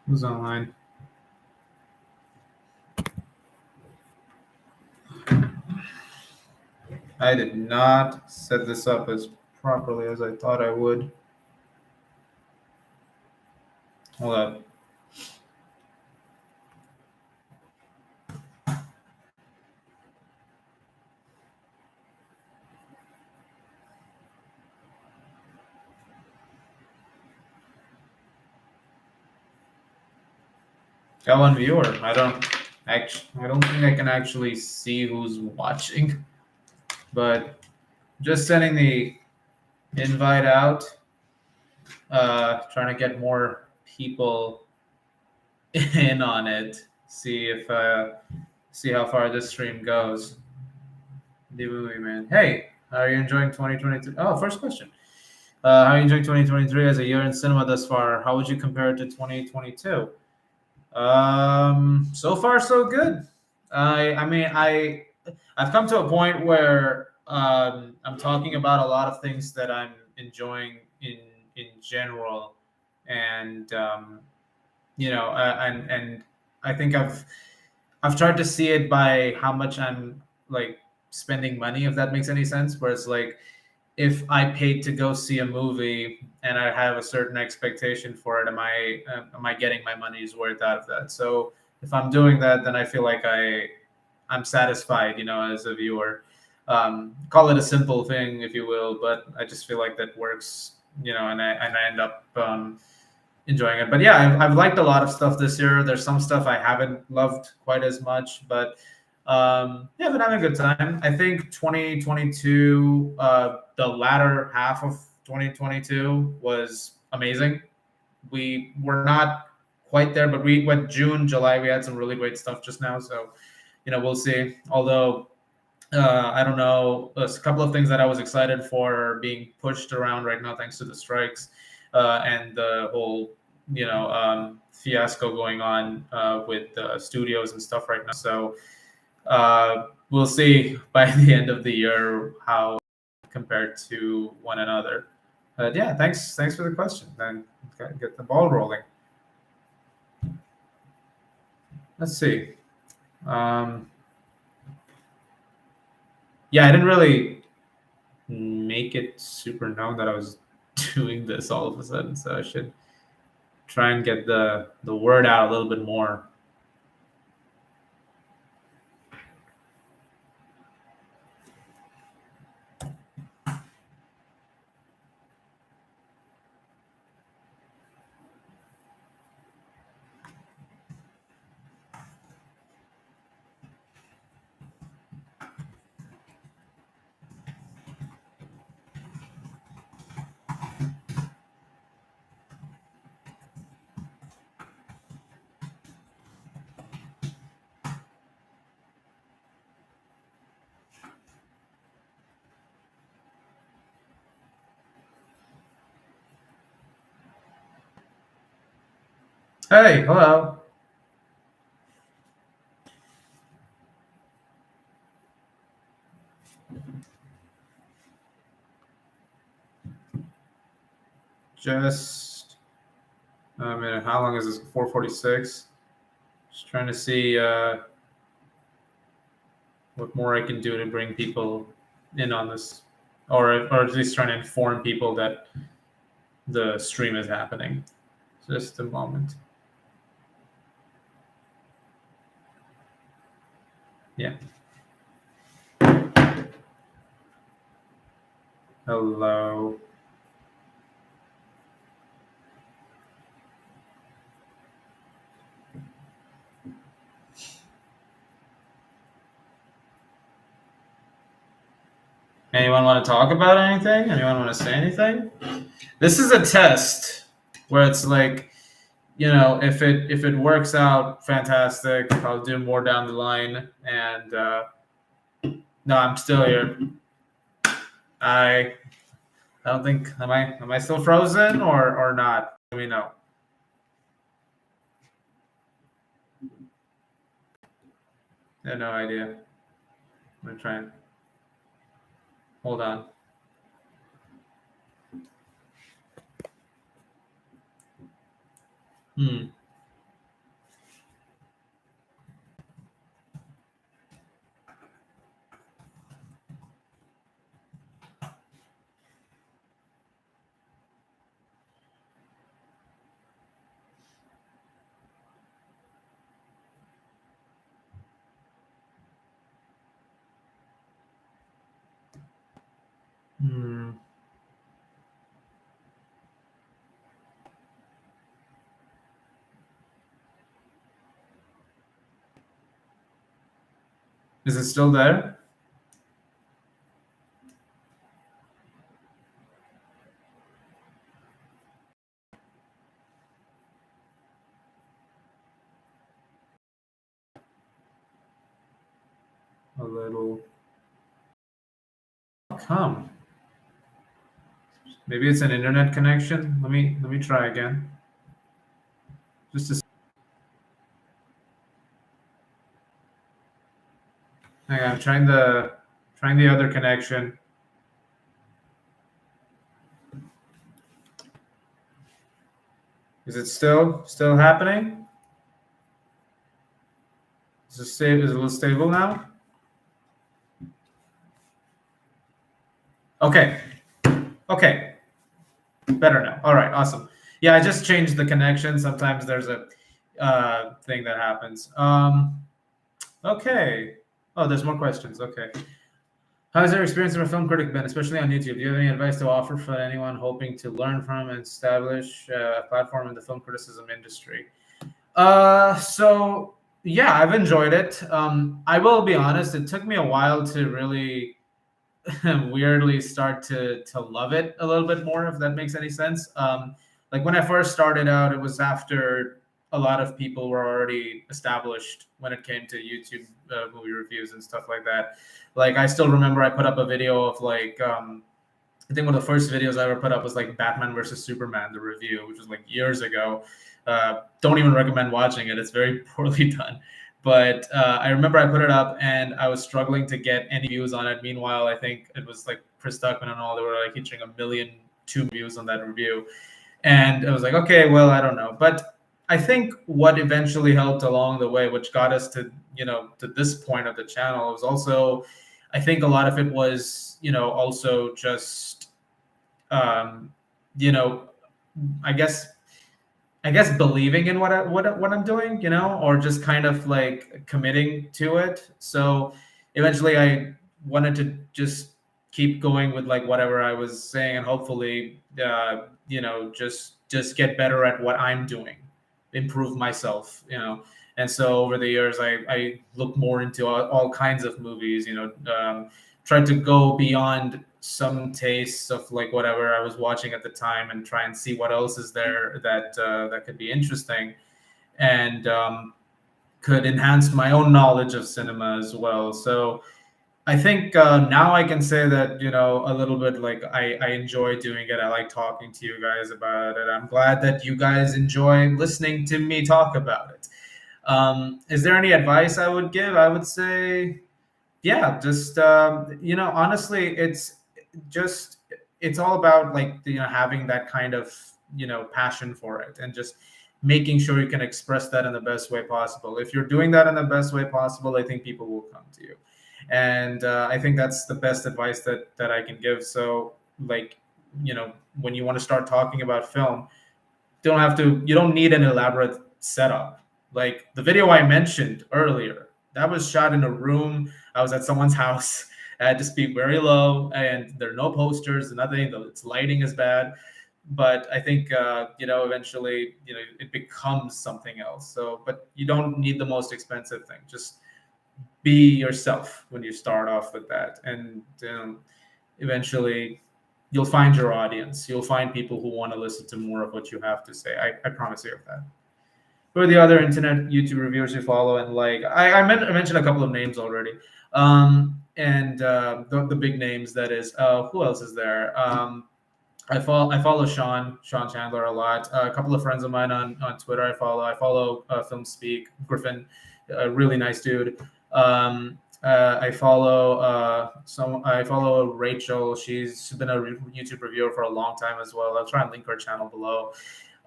Who's online? I did not set this up as properly as I thought I would. Hold up. Got one viewer. I don't think I can actually see who's watching, but just sending the invite out. Trying to get more people in on it. See how far this stream goes. The movie man. Hey, how are you enjoying 2023? Oh, first question. How are you enjoying 2023 as a year in cinema thus far? How would you compare it to 2022? So far so good. I've come to a point where I'm talking about a lot of things that I'm enjoying in general, and and I think I've tried to see it by how much I'm like spending money, if that makes any sense. Where it's like, if I paid to go see a movie and I have a certain expectation for it, am I getting my money's worth out of that? So if I'm doing that, then I feel like I'm satisfied, as a viewer. Call it a simple thing, if you will, but I just feel like that works, and I end up enjoying it. But yeah, I've liked a lot of stuff this year. There's some stuff I haven't loved quite as much, but yeah, I've been having a good time. I think 2022, the latter half of 2022 was amazing. We were not quite there, but we went June, July. We had some really great stuff just now, so we'll see. Although I don't know, there's a couple of things that I was excited for are being pushed around right now thanks to the strikes and the whole fiasco going on with studios and stuff right now. So we'll see by the end of the year how compared to one another. But yeah, thanks for the question. Then get the ball rolling. Let's see. Yeah, I didn't really make it super known that I was doing this all of a sudden, so I should try and get the word out a little bit more. Hey, hello. Just a minute. How long is this? 4:46. Just trying to see what more I can do to bring people in on this, or at least trying to inform people that the stream is happening. Just a moment. Yeah. Hello. Anyone want to talk about anything? Anyone want to say anything? This is a test where it's like, if it works out, fantastic. I'll do more down the line. And no, I'm still here. I don't think am I still frozen or not? Let me know. I have no idea. I'm gonna try and hold on. Hmm. Hmm. Is it still there? A little. Come. Maybe it's an internet connection. Let me try again. Just a hang on. I'm trying the other connection. Is it still happening? Is it a little stable now? Okay. Okay. Better now. All right. Awesome. Yeah, I just changed the connection. Sometimes there's a thing that happens. Okay. Oh, there's more questions. Okay. How has your experience as a film critic been, especially on YouTube? Do you have any advice to offer for anyone hoping to learn from and establish a platform in the film criticism industry? So yeah, I've enjoyed it. I will be honest, it took me a while to really weirdly start to love it a little bit more, if that makes any sense. Like when I first started out, it was after a lot of people were already established when it came to YouTube movie reviews and stuff like that. Like I still remember I put up a video of like I think one of the first videos I ever put up was like Batman versus Superman, the review, which was like years ago. Don't even recommend watching it. It's very poorly done. But I remember I put it up and I was struggling to get any views on it. Meanwhile, I think it was like Chris Duckman and all, they were like hitching 1,000,002 views on that review. And I was like, okay, well, I don't know. But I think what eventually helped along the way, which got us to, to this point of the channel, was also, I think a lot of it was, also just, um, you know, I guess believing in what I'm doing, or just kind of like committing to it. So eventually I wanted to just keep going with like whatever I was saying, and hopefully just get better at what I'm doing, improve myself. And so over the years I looked more into all kinds of movies, tried to go beyond some tastes of like whatever I was watching at the time and try and see what else is there that could be interesting and could enhance my own knowledge of cinema as well. So I think now I can say that a little bit like I enjoy doing it. I like talking to you guys about it. I'm glad that you guys enjoy listening to me talk about it. Is there any advice I would give? I would say yeah, just honestly just it's all about like having that kind of passion for it and just making sure you can express that in the best way possible. If you're doing that in the best way possible, I think people will come to you. And I think that's the best advice that I can give. So like when you want to start talking about film, you don't need an elaborate setup. Like the video I mentioned earlier, that was shot in a room. I was at someone's house. I had to speak very low, and there are no posters, nothing. Its lighting is bad, but I think eventually it becomes something else. So, but you don't need the most expensive thing. Just be yourself when you start off with that, and eventually you'll find your audience. You'll find people who want to listen to more of what you have to say. I promise you of that. Who are the other internet YouTube reviewers you follow and like? I mentioned a couple of names already, and the big names. That is, who else is there? I follow Sean Chandler a lot. A couple of friends of mine on Twitter I follow Film Speak Griffin, a really nice dude. I follow Rachel. She's been a YouTube reviewer for a long time as well. I'll try and link her channel below.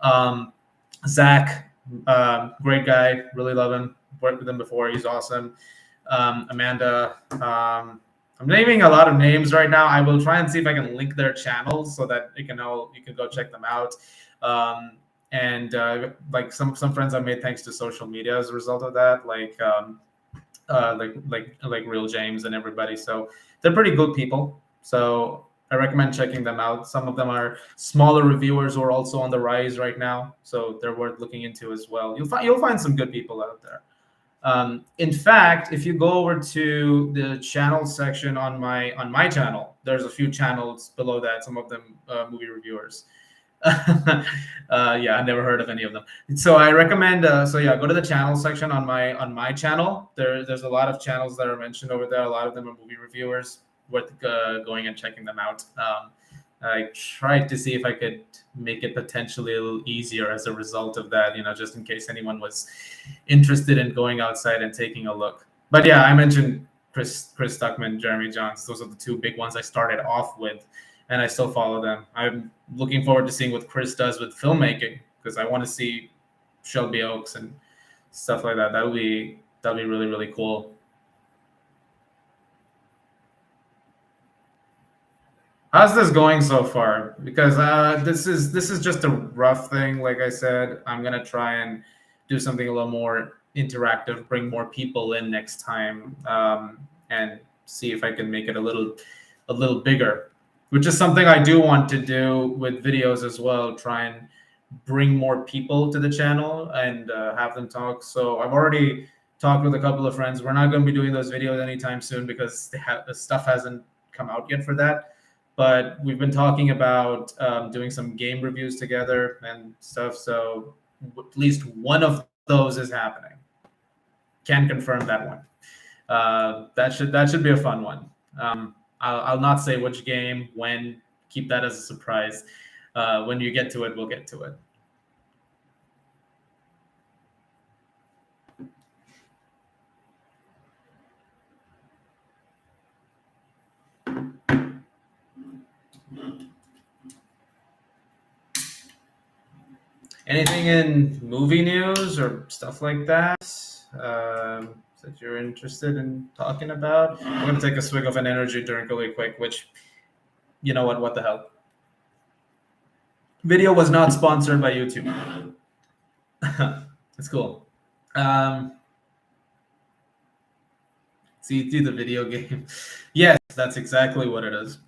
Um, Zach, great guy, really love him. Worked with him before. He's awesome. Amanda. I'm naming a lot of names right now. I will try and see if I can link their channels so that you can go check them out. And like some friends I made thanks to social media as a result of that, like Real James and everybody. So they're pretty good people. So I recommend checking them out. Some of them are smaller reviewers who are also on the rise right now, so they're worth looking into as well. You'll find some good people out there. In fact, if you go over to the channel section on my channel, there's a few channels below that. Some of them movie reviewers. Yeah, I never heard of any of them. So I recommend. So yeah, go to the channel section on my channel. There's a lot of channels that are mentioned over there. A lot of them are movie reviewers. Worth going and checking them out. I tried to see if I could make it potentially a little easier as a result of that, just in case anyone was interested in going outside and taking a look. But yeah, I mentioned Chris Stuckman, Jeremy Johns. Those are the two big ones I started off with, and I still follow them. I'm looking forward to seeing what Chris does with filmmaking, because I want to see Shelby Oaks and stuff like that. That'll be really, really cool. How's this going so far? Because this is just a rough thing. Like I said, I'm gonna try and do something a little more interactive, bring more people in next time, and see if I can make it a little bigger. Which is something I do want to do with videos as well. Try and bring more people to the channel and have them talk. So I've already talked with a couple of friends. We're not going to be doing those videos anytime soon because the stuff hasn't come out yet for that. But we've been talking about doing some game reviews together and stuff. So at least one of those is happening. Can confirm that one. That should be a fun one. I'll not say which game, when. Keep that as a surprise. When you get to it, we'll get to it. Anything in movie news or stuff like that that you're interested in talking about? I'm going to take a swig of an energy drink really quick, which, you know what the hell. Video was not sponsored by YouTube. It's cool. See through the video game. Yes, that's exactly what it is.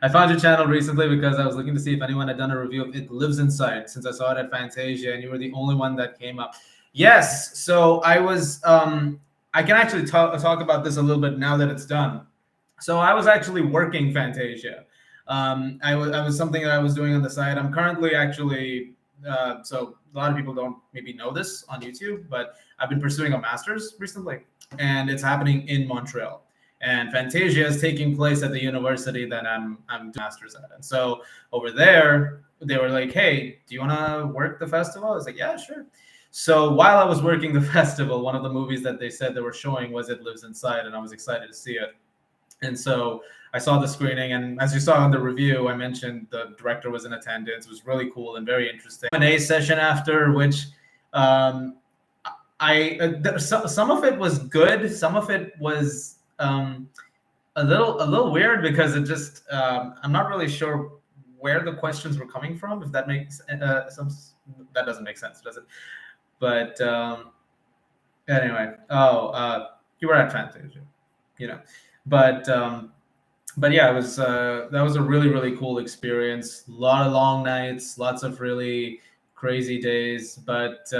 I found your channel recently because I was looking to see if anyone had done a review of It Lives Inside, since I saw it at Fantasia and you were the only one that came up. Yes, so I was. I can actually talk about this a little bit now that it's done. So I was actually working Fantasia. I was something that I was doing on the side. I'm currently actually. So a lot of people don't maybe know this on YouTube, but I've been pursuing a master's recently, and it's happening in Montreal. And Fantasia is taking place at the university that I'm doing masters at. And so over there, they were like, "Hey, do you want to work the festival?" I was like, "Yeah, sure." So while I was working the festival, one of the movies that they said they were showing was It Lives Inside, and I was excited to see it. And so I saw the screening, and as you saw in the review, I mentioned the director was in attendance. It was really cool and very interesting. Q&A session after, which some of it was good, some of it was a little weird because it just I'm not really sure where the questions were coming from. If that makes that doesn't make sense, does it? But anyway, you were at Fantasia, but yeah, it was that was a really, really cool experience. A lot of long nights, lots of really crazy days, but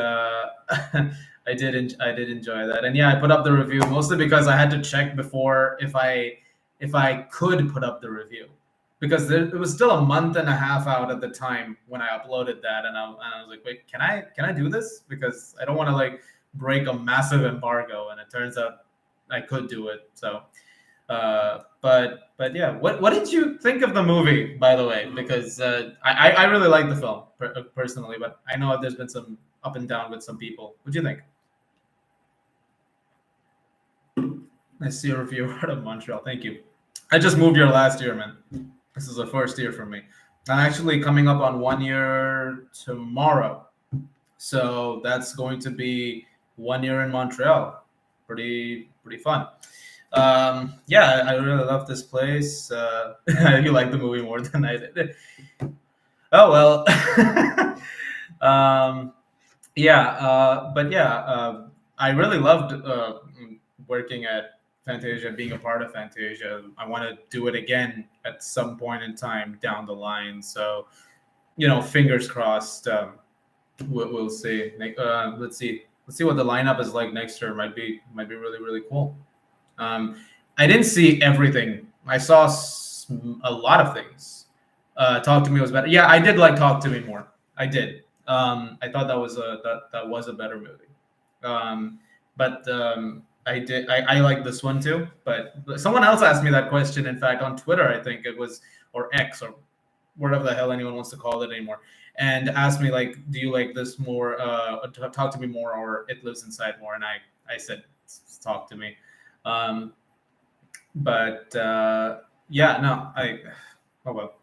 I did enjoy that. And yeah, I put up the review mostly because I had to check before if I could put up the review, because it was still a month and a half out at the time when I uploaded that, and I was like, wait, can I do this? Because I don't want to like break a massive embargo, and it turns out I could do it. So but yeah, what did you think of the movie, by the way? Because I really like the film personally, but I know there's been some up and down with some people. What do you think? I see a review out of Montreal. Thank you. I just moved here last year, man. This is the first year for me. I'm actually coming up on 1 year tomorrow. So that's going to be 1 year in Montreal. Pretty fun. Yeah, I really love this place. You like the movie more than I did. Oh well. Yeah, but yeah, I really loved working at Fantasia, being a part of Fantasia. I want to do it again at some point in time down the line. So, fingers crossed. We'll see. Let's see. Let's see what the lineup is like next year. Might be really really cool. I didn't see everything. I saw a lot of things. Talk to Me was better. Yeah, I did like Talk to Me more. I did. I thought that was a better movie. But I like this one too. But someone else asked me that question. In fact, on Twitter, I think it was, or X, or whatever the hell anyone wants to call it anymore, and asked me like, do you like this more? Talk to Me more, or It Lives Inside more? And I said, Talk to Me. But yeah, no, oh well.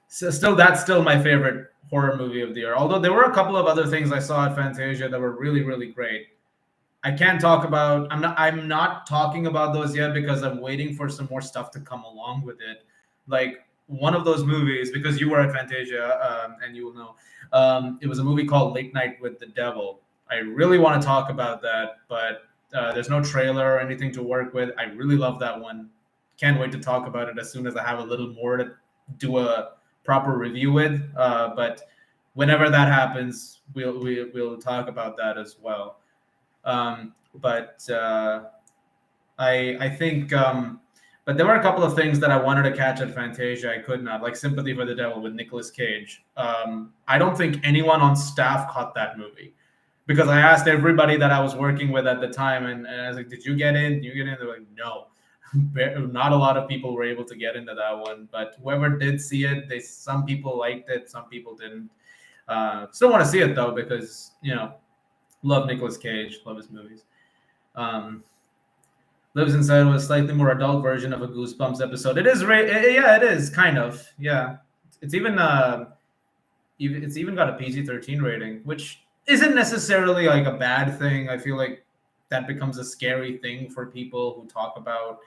So that's still my favorite horror movie of the year. Although there were a couple of other things I saw at Fantasia that were really really great. I can't talk about. I'm not talking about those yet because I'm waiting for some more stuff to come along with it. Like one of those movies, because you were at Fantasia, and you will know. It was a movie called Late Night with the Devil. I really want to talk about that, but there's no trailer or anything to work with. I really love that one. Can't wait to talk about it as soon as I have a little more to do a proper review with. But whenever that happens, we'll talk about that as well. But I think, but there were a couple of things that I wanted to catch at Fantasia. I could not, like Sympathy for the Devil with Nicolas Cage. I don't think anyone on staff caught that movie because I asked everybody that I was working with at the time, and I was like, "Did you get in? Did you get in?" They're like, "No." Not a lot of people were able to get into that one, but whoever did see it, some people liked it, some people didn't. Still want to see it though because love Nicolas Cage, love his movies. Lives Inside was a slightly more adult version of a Goosebumps episode. It is, yeah, it is kind of, yeah. It's even got a PG-13 rating, which isn't necessarily like a bad thing. I feel like that becomes a scary thing for people who talk about,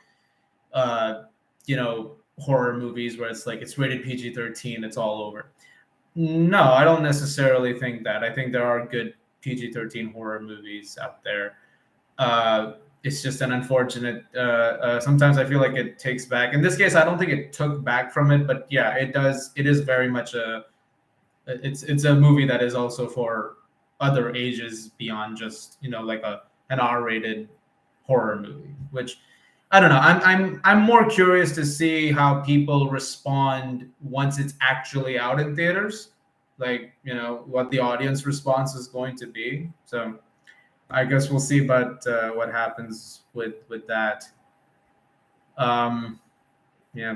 horror movies where it's like it's rated PG-13, it's all over. No, I don't necessarily think that. I think there are good PG-13 horror movies out there. It's just an unfortunate. Sometimes I feel like it takes back. In this case, I don't think it took back from it, but yeah, it does. It is very much It's a movie that is also for other ages beyond just like an R-rated horror movie. Which I don't know. I'm more curious to see how people respond once it's actually out in theaters. Like what the audience response is going to be. So I guess we'll see about what happens with that. Yeah.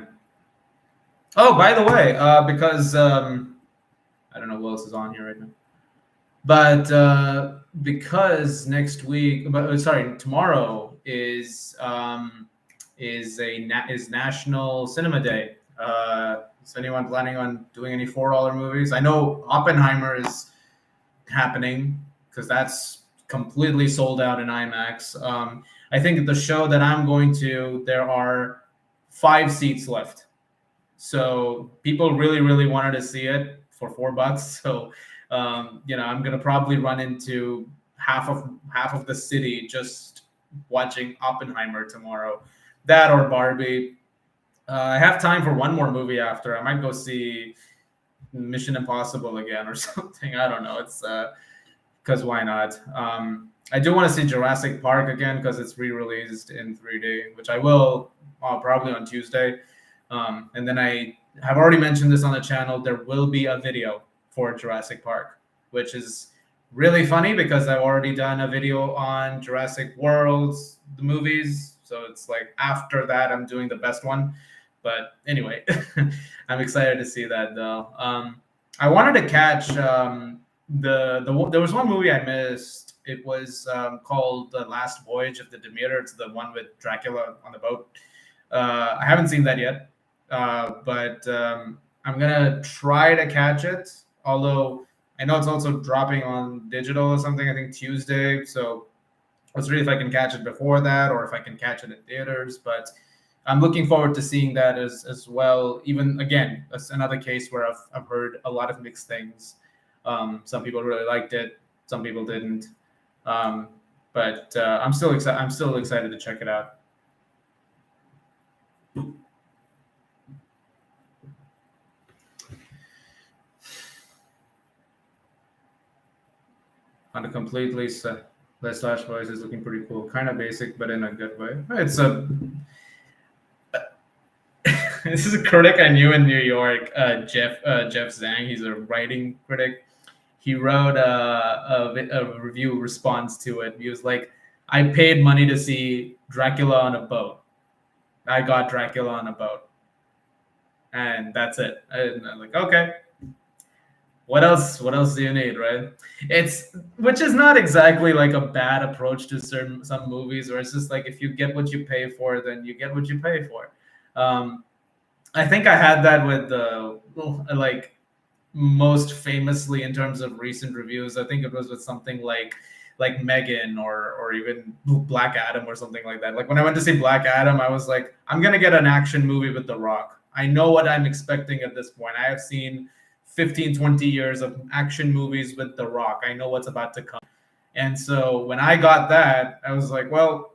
Oh, by the way, because I don't know who else is on here right now, but because next week, tomorrow is National Cinema Day. Is anyone planning on doing any $4 movies? I know Oppenheimer is happening because that's completely sold out in IMAX. I think the show that I'm going to, there are 5 seats left. So people really, really wanted to see it for $4. So, I'm going to probably run into half of the city just watching Oppenheimer tomorrow. That or Barbie. I have time for one more movie after. I might go see Mission Impossible again or something. I don't know. It's because why not? I do want to see Jurassic Park again because it's re-released in 3D, which I will probably on Tuesday. And then I have already mentioned this on the channel. There will be a video for Jurassic Park, which is really funny because I've already done a video on Jurassic World, the movies. So it's like after that, I'm doing the best one. But anyway, I'm excited to see that though. I wanted to catch there was one movie I missed. It was called The Last Voyage of the Demeter. It's the one with Dracula on the boat. I haven't seen that yet, but I'm gonna try to catch it. Although I know it's also dropping on digital or something. I think Tuesday. So let's see if I can catch it before that, or if I can catch it in theaters. But I'm looking forward to seeing that as well. Even again, that's another case where I've heard a lot of mixed things. Some people really liked it, some people didn't. But I'm still excited to check it out. On a completely less slash voice is looking pretty cool. Kind of basic, but in a good way. It's a this is a critic I knew in New York, Jeff Zhang. He's a writing critic. He wrote a review response to it. He was like, "I paid money to see Dracula on a boat. I got Dracula on a boat, and that's it." And I'm like, okay, what else? What else do you need, right? It's which is not exactly like a bad approach to some movies, where it's just like if you get what you pay for, then you get what you pay for. Um, I think I had that with the like most famously in terms of recent reviews. I think it was with something like Megan or even Black Adam or something like that. Like when I went to see Black Adam, I was like, I'm gonna get an action movie with The Rock. I know what I'm expecting at this point. I have seen 15, 20 years of action movies with The Rock. I know what's about to come. And so when I got that, I was like, well,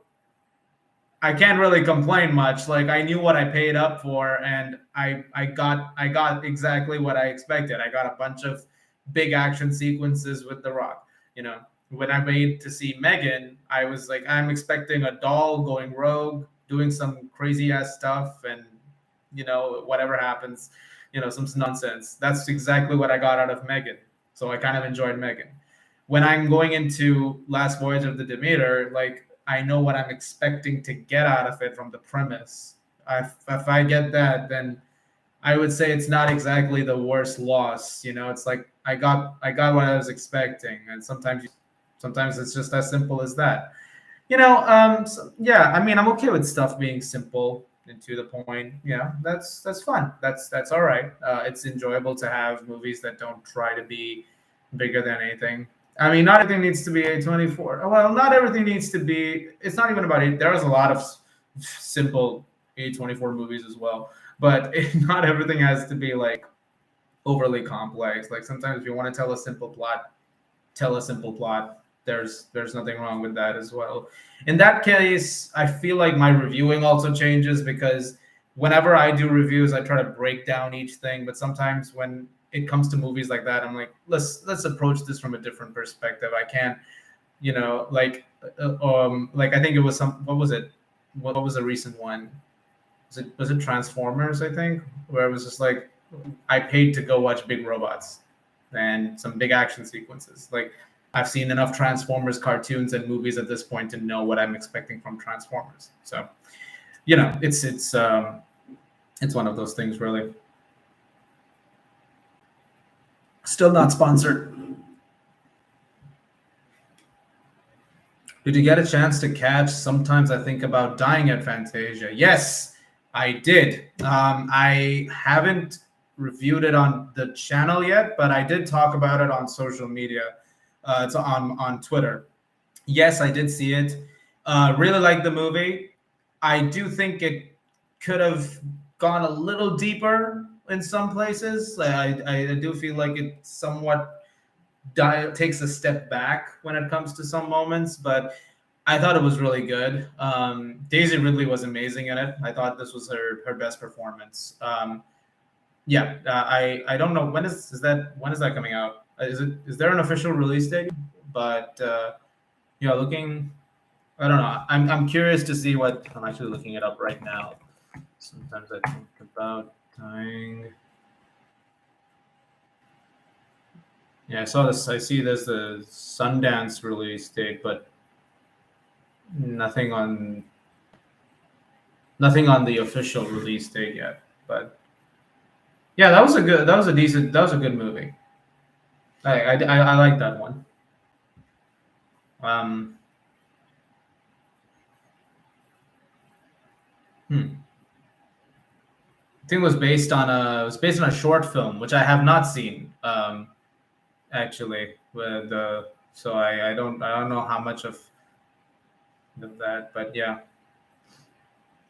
I can't really complain much. Like I knew what I paid up for, and I got exactly what I expected. I got a bunch of big action sequences with The Rock. You know, when I went to see Megan, I was like, I'm expecting a doll going rogue, doing some crazy ass stuff, and whatever happens, some nonsense. That's exactly what I got out of Megan. So I kind of enjoyed Megan. When I'm going into Last Voyage of the Demeter, like I know what I'm expecting to get out of it from the premise. If I get that, then I would say it's not exactly the worst loss. It's like I got what I was expecting, and sometimes it's just as simple as that. So, yeah. I mean, I'm okay with stuff being simple and to the point. Yeah, that's fun. That's all right. It's enjoyable to have movies that don't try to be bigger than anything. I mean, not everything needs to be A24. Well, not everything needs to be. It's not even about it. There's a lot of simple A24 movies as well, but not everything has to be like overly complex. Like sometimes if you want to tell a simple plot, tell a simple plot. There's nothing wrong with that as well. In that case, I feel like my reviewing also changes because whenever I do reviews, I try to break down each thing. But sometimes when it comes to movies like that, I'm like, let's approach this from a different perspective. I can't, like I think it was what was it? What was a recent one? Was it Transformers? I think where it was just like I paid to go watch big robots and some big action sequences. Like I've seen enough Transformers cartoons and movies at this point to know what I'm expecting from Transformers. So, it's one of those things really. Still not sponsored. Did you get a chance to catch Sometimes I Think About Dying at Fantasia? Yes, I did. I haven't reviewed it on the channel yet, but I did talk about it on social media. It's on Twitter. Yes, I did see it. Really like the movie. I do think it could have gone a little deeper in some places. I do feel like it somewhat takes a step back when it comes to some moments, but I thought it was really good. Daisy Ridley was amazing in it. I thought this was her best performance. Yeah, I don't know when is that coming out? Is there an official release date? But yeah, I don't know. I'm curious to see what I'm actually looking it up right now. Sometimes I think about dying. Yeah, I saw this. I see there's the Sundance release date, but nothing on the official release date yet. But yeah, that was a good movie. I like that one. Um, I think it was based on a short film, which I have not seen. Actually, with so I don't know how much of that, but yeah,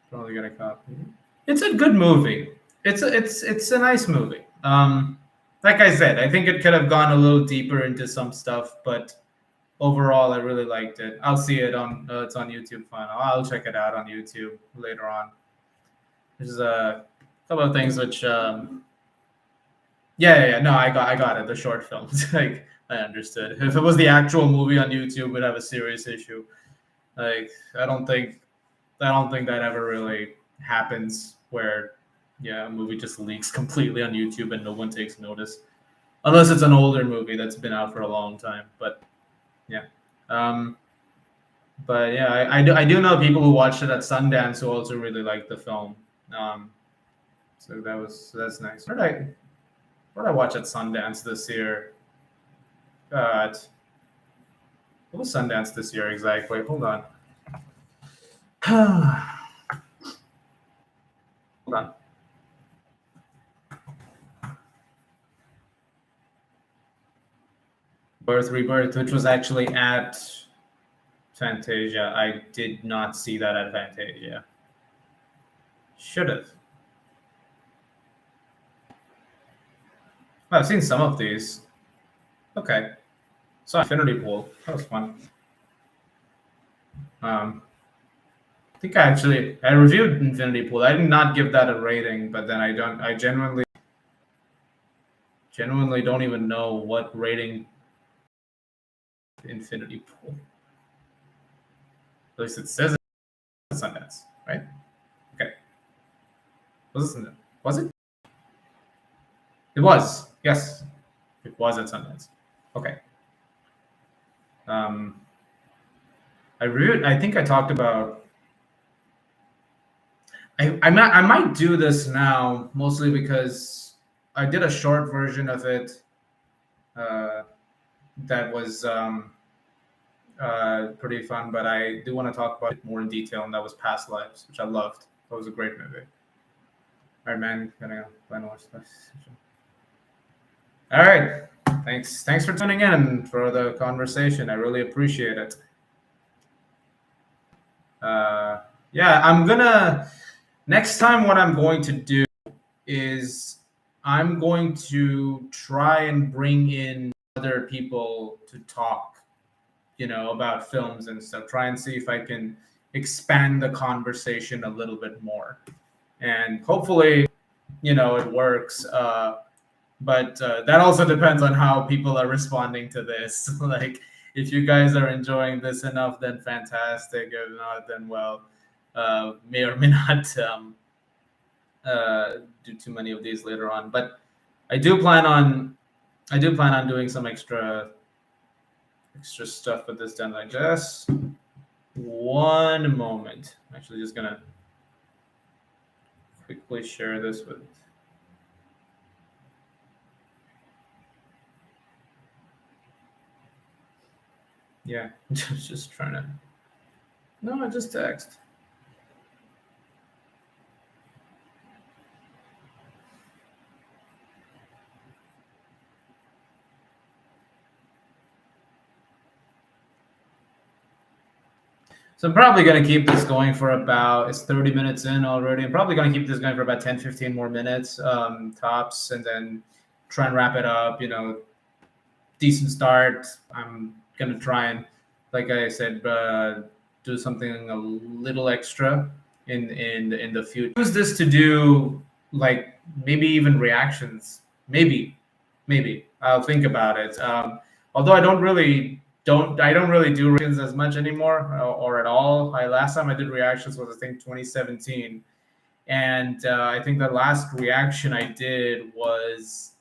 probably gonna copy. It's a good movie. It's a nice movie. Like I said, I think it could have gone a little deeper into some stuff, but overall, I really liked it. I'll see it on it's on YouTube. Fine, I'll check it out on YouTube later on. There's a couple of things which yeah. No, I got it. The short films, like I understood. If it was the actual movie on YouTube, we'd have a serious issue. Like I don't think that ever really happens where yeah, a movie just leaks completely on YouTube and no one takes notice. Unless it's an older movie that's been out for a long time. But yeah. Um but yeah, I do know people who watched it at Sundance who also really liked the film. Um so that's nice. What did I watch at Sundance this year? God. What was Sundance this year exactly? Hold on. Hold on. Birth Rebirth, which was actually at Fantasia. I did not see that at Fantasia. Should have. I've seen some of these. Okay. So Infinity Pool. That was fun. I think I reviewed Infinity Pool. I did not give that a rating, but then I genuinely don't even know what rating Infinity Pool. At least it says it at Sundance, right? Okay. Was it? Was it? It was. Yes. It was at Sundance. Okay. I reviewed. I think I talked about. I might do this now, mostly because I did a short version of it. Uh, that was pretty fun, but I do want to talk about it more in detail, and that was Past Lives, which I loved. That was a great movie. All right, man. Gonna plan to watch this. All right. Thanks for tuning in and for the conversation. I really appreciate it. Yeah, I'm gonna next time what I'm going to do is I'm going to try and bring in other people to talk, about films and stuff. Try and see if I can expand the conversation a little bit more, and hopefully, it works. But that also depends on how people are responding to this. Like, if you guys are enjoying this enough, then fantastic. If not, then well, may or may not do too many of these later on. But I do plan on doing some extra stuff with this done. Like, just one moment. I'm actually just gonna quickly share this with. Yeah, just trying to. No, just text. So I'm probably going to keep this going for it's 30 minutes in already. I'm probably going to keep this going for about 10, 15 more minutes tops, and then try and wrap it up. Decent start. I'm going to try and, like I said, do something a little extra in the future. Use this to do like maybe even reactions. Maybe I'll think about it. Although I don't really do reactions as much anymore or at all. Last time I did reactions was I think 2017, and I think the last reaction I did was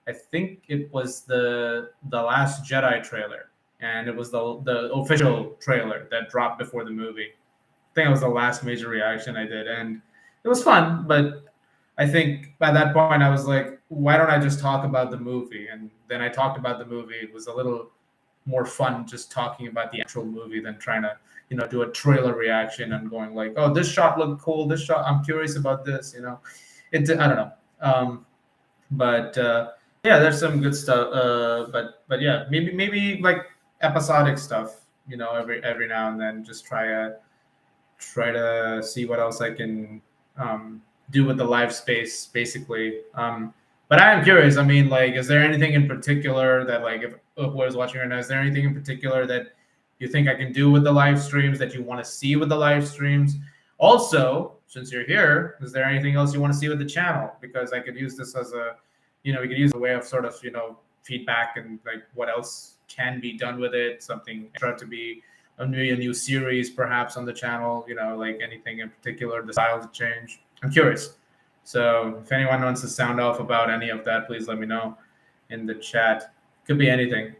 I think it was the Last Jedi trailer, and it was the official trailer that dropped before the movie. I think it was the last major reaction I did, and it was fun. But I think by that point I was like, why don't I just talk about the movie? And then I talked about the movie. It was a little more fun just talking about the actual movie than trying to do a trailer reaction and going like, oh, this shot looked cool, this shot, I'm curious about this. I don't know. But yeah, there's some good stuff. But yeah, maybe like episodic stuff. Every now and then, just try to see what else I can do with the live space, basically. But I am curious. I mean, like, is there anything in particular that, like, if whoever's watching right now, is there anything in particular that you think I can do with the live streams that you want to see with the live streams? Also, since you're here, is there anything else you want to see with the channel? Because I could use this as a, we could use a way of sort of, feedback and like what else can be done with it, something extra to be maybe a new series perhaps on the channel, like anything in particular, the style to change. I'm curious. So if anyone wants to sound off about any of that, please let me know in the chat. Could be anything.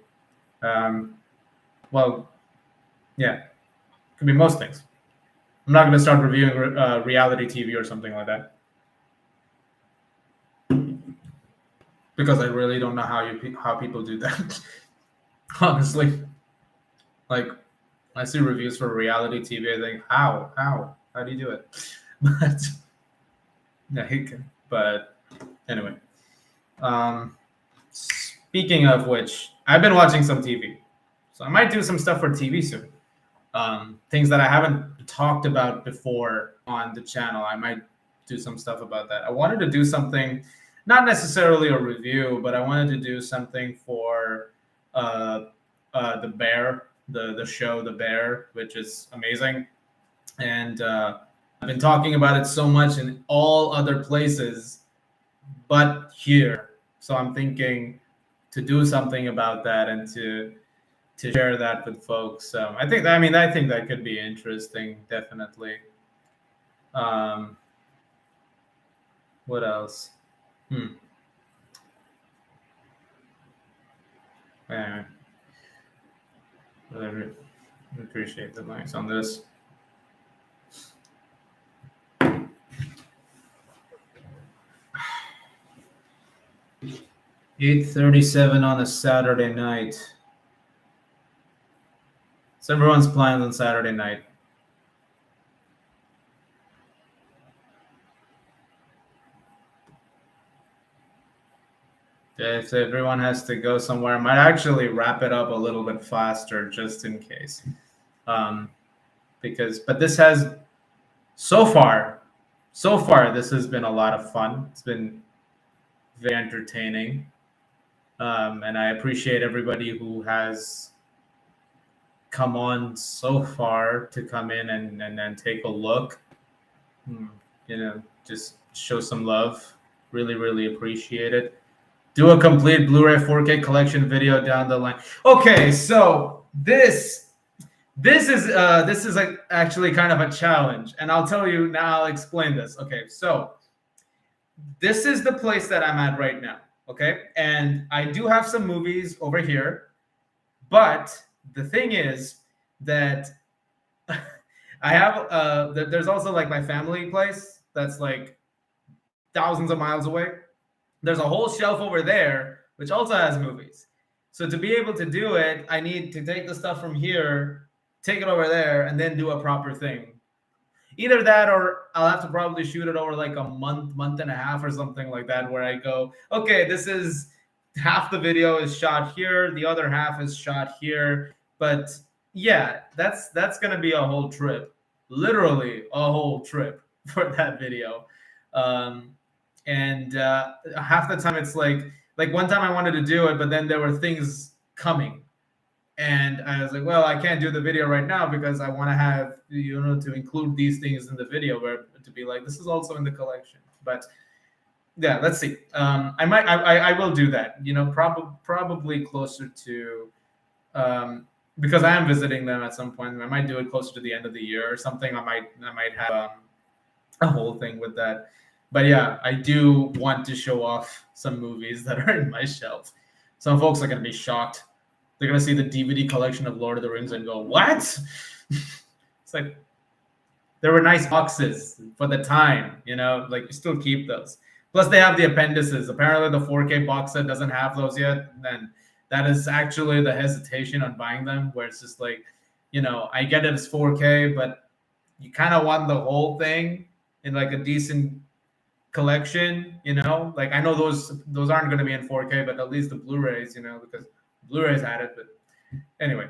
Well, yeah, could be most things. I'm not going to start reviewing reality TV or something like that, because I really don't know how people do that. Honestly, like I see reviews for reality TV, I think, how do you do it? But anyway, speaking of which, I've been watching some TV, so I might do some stuff for TV soon. Things that I haven't talked about before on the channel. I might do some stuff about that. I wanted to do something, not necessarily a review, but I wanted to do something for The Bear, the show The Bear, which is amazing. And I've been talking about it so much in all other places but here. So I'm thinking to do something about that and to share that with folks. I think that could be interesting, definitely. What else? Anyway, I appreciate the likes on this. $8:37 on a Saturday night. So everyone's plans on Saturday night. If everyone has to go somewhere, I might actually wrap it up a little bit faster just in case. But this has, so far, this has been a lot of fun. It's been very entertaining. And I appreciate everybody who has come on so far to come in and take a look. Just show some love. Really, really appreciate it. Do a complete Blu-ray 4K collection video down the line. Okay, so this is actually kind of a challenge, and I'll tell you now. I'll explain this. Okay, so this is the place that I'm at right now. Okay, and I do have some movies over here, but the thing is that I have there's also like my family place that's like thousands of miles away. There's a whole shelf over there which also has movies. So to be able to do it, I need to take the stuff from here, take it over there, and then do a proper thing. Either that, or I'll have to probably shoot it over like a month and a half or something like that, where I go, okay, this is half the video is shot here, the other half is shot here. But yeah, that's going to be a whole trip, literally a whole trip for that video. And half the time it's like one time I wanted to do it, but then there were things coming. And I was like, well, I can't do the video right now because I want to have, to include these things in the video, where to be like, this is also in the collection. But yeah, let's see. I will do that, probably closer to, because I am visiting them at some point. I might do it closer to the end of the year or something. I might have a whole thing with that. But yeah, I do want to show off some movies that are in my shelf. Some folks are going to be shocked. They're going to see the DVD collection of Lord of the Rings and go, what? It's like, there were nice boxes for the time, like you still keep those. Plus they have the appendices. Apparently the 4K box set doesn't have those yet. And that is actually the hesitation on buying them, where it's just like, I get it as 4K, but you kind of want the whole thing in like a decent collection, like I know those aren't going to be in 4K, but at least the Blu-rays, because Blu-rays had it. But anyway,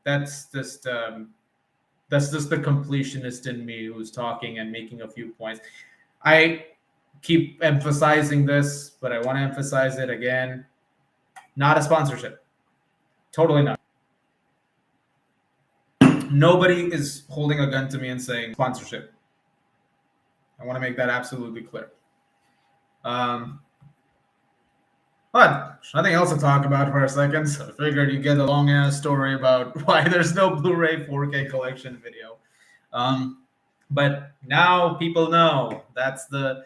that's just the completionist in me who's talking and making a few points. I keep emphasizing this, but I want to emphasize it again. Not a sponsorship. Totally not. Nobody is holding a gun to me and saying sponsorship. I want to make that absolutely clear. Um, but nothing else to talk about for a second. So I figured you get a long ass story about why there's no Blu-ray 4K collection video. But now people know that's the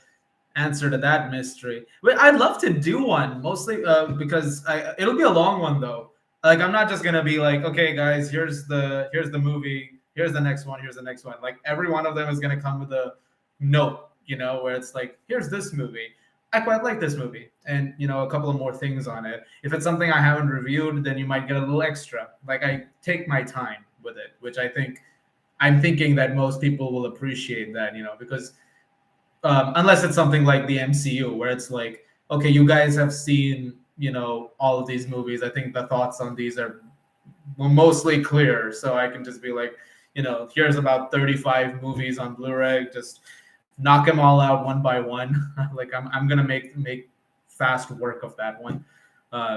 answer to that mystery. But I'd love to do one, mostly because it'll be a long one though. Like I'm not just gonna be like, okay, guys, here's the movie, here's the next one, here's the next one. Like every one of them is gonna come with a note, where it's like, here's this movie. I quite like this movie, and a couple of more things on it. If it's something I haven't reviewed, then you might get a little extra. Like I take my time with it, which I'm thinking that most people will appreciate that, because unless it's something like the MCU, where it's like, okay, you guys have seen, all of these movies. I think the thoughts on these are mostly clear. So I can just be like, here's about 35 movies on Blu-ray. Just knock them all out one by one. Like I'm gonna make fast work of that one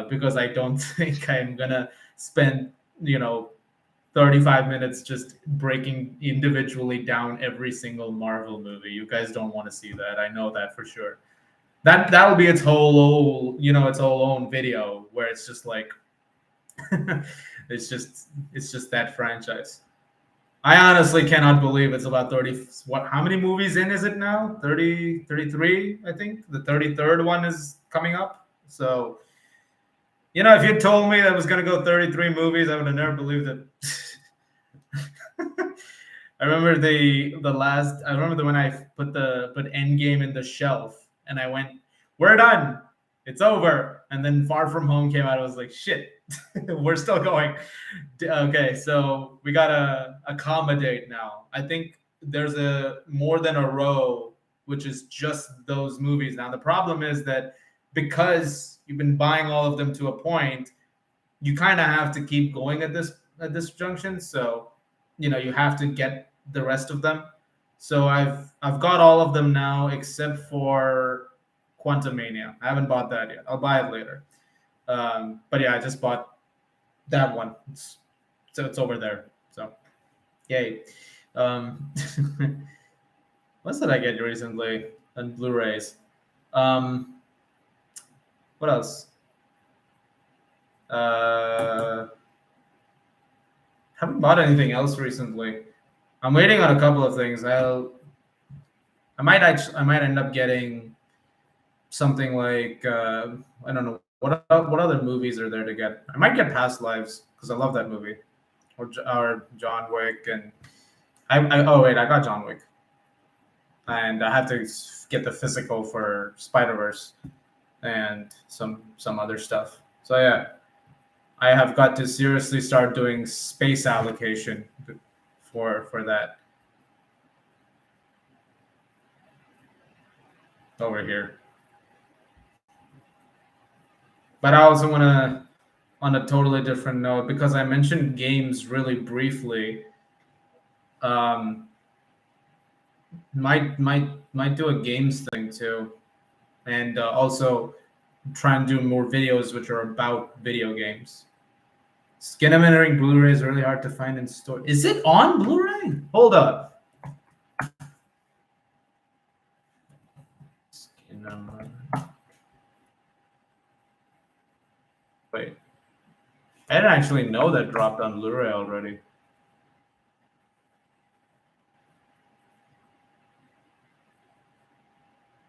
because I don't think I'm gonna spend 35 minutes just breaking individually down every single Marvel movie. You guys don't want to see that. I know that for sure. That will be its its whole own video where it's just like it's just that franchise. I honestly cannot believe it's about 30. How many movies in is it now? 30, 33, I think. The 33rd one is coming up. So, if you told me that was going to go 33 movies, I would have never believed it. I remember I remember when I put Endgame in the shelf and I went, we're done. It's over. And then Far From Home came out. I was like, shit, we're still going. Okay, so we got to accommodate now. I think there's more than a row, which is just those movies. Now, the problem is that because you've been buying all of them to a point, you kind of have to keep going at this junction. So, you have to get the rest of them. So I've got all of them now except for Quantumania. I haven't bought that yet. I'll buy it later. But yeah, I just bought that one. It's over there. So yay. What did I get recently on Blu-rays? What else? Haven't bought anything else recently. I'm waiting on a couple of things. I might end up getting something like I don't know what other movies are there to get. I might get Past Lives because I love that movie, or John Wick, and I got John Wick, and I have to get the physical for Spider-Verse and some other stuff. So yeah, I have got to seriously start doing space allocation for that over here. But I also want to, on a totally different note, because I mentioned games really briefly, might do a games thing too, and also try and do more videos which are about video games. Skinamarink Blu-ray is really hard to find in store. Is it on Blu-ray? Hold up. Wait. I didn't actually know that dropped on Blu-ray already.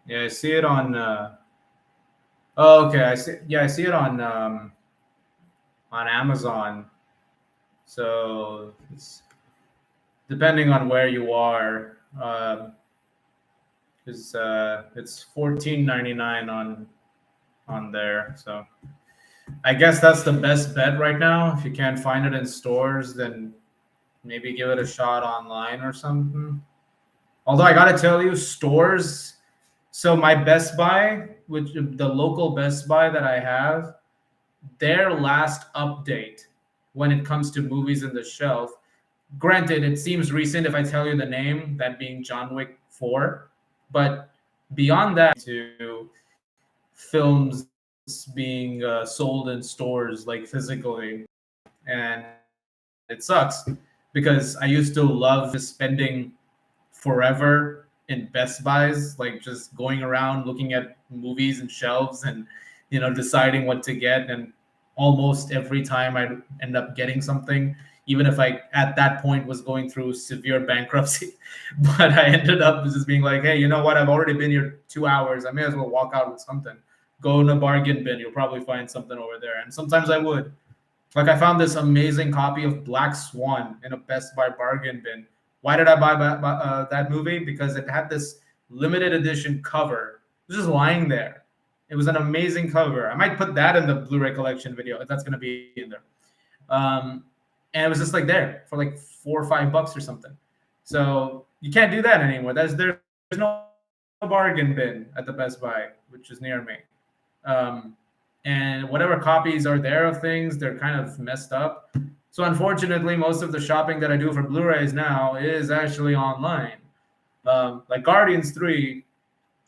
Yeah, I see it on. Oh, okay. I see. Yeah, I see it on Amazon. So it's, depending on where you are, it's $14.99 on there. So I guess that's the best bet right now. If you can't find it in stores, then maybe give it a shot online or something. Although I gotta tell you, stores. So my Best Buy, which the local Best Buy that I have, their last update when it comes to movies in the shelf. Granted, it seems recent if I tell you the name, that being John Wick 4. But beyond that, to films being sold in stores like physically, and it sucks because I used to love spending forever in Best Buys, like just going around looking at movies and shelves and deciding what to get. And almost every time I end up getting something, even if I at that point was going through severe bankruptcy. But I ended up just being like, hey, you know what? I've already been here 2 hours. I may as well walk out with something. Go in a bargain bin. You'll probably find something over there. And sometimes I would. Like I found this amazing copy of Black Swan in a Best Buy bargain bin. Why did I buy that movie? Because it had this limited edition cover. It was just lying there. It was an amazing cover. I might put that in the Blu-ray collection video if that's going to be in there. And it was just like there for like $4 or $5 or something. So you can't do that anymore. There's no bargain bin at the Best Buy, which is near me. And whatever copies are there of things, they're kind of messed up. So unfortunately, most of the shopping that I do for Blu-rays now is actually online. Like Guardians 3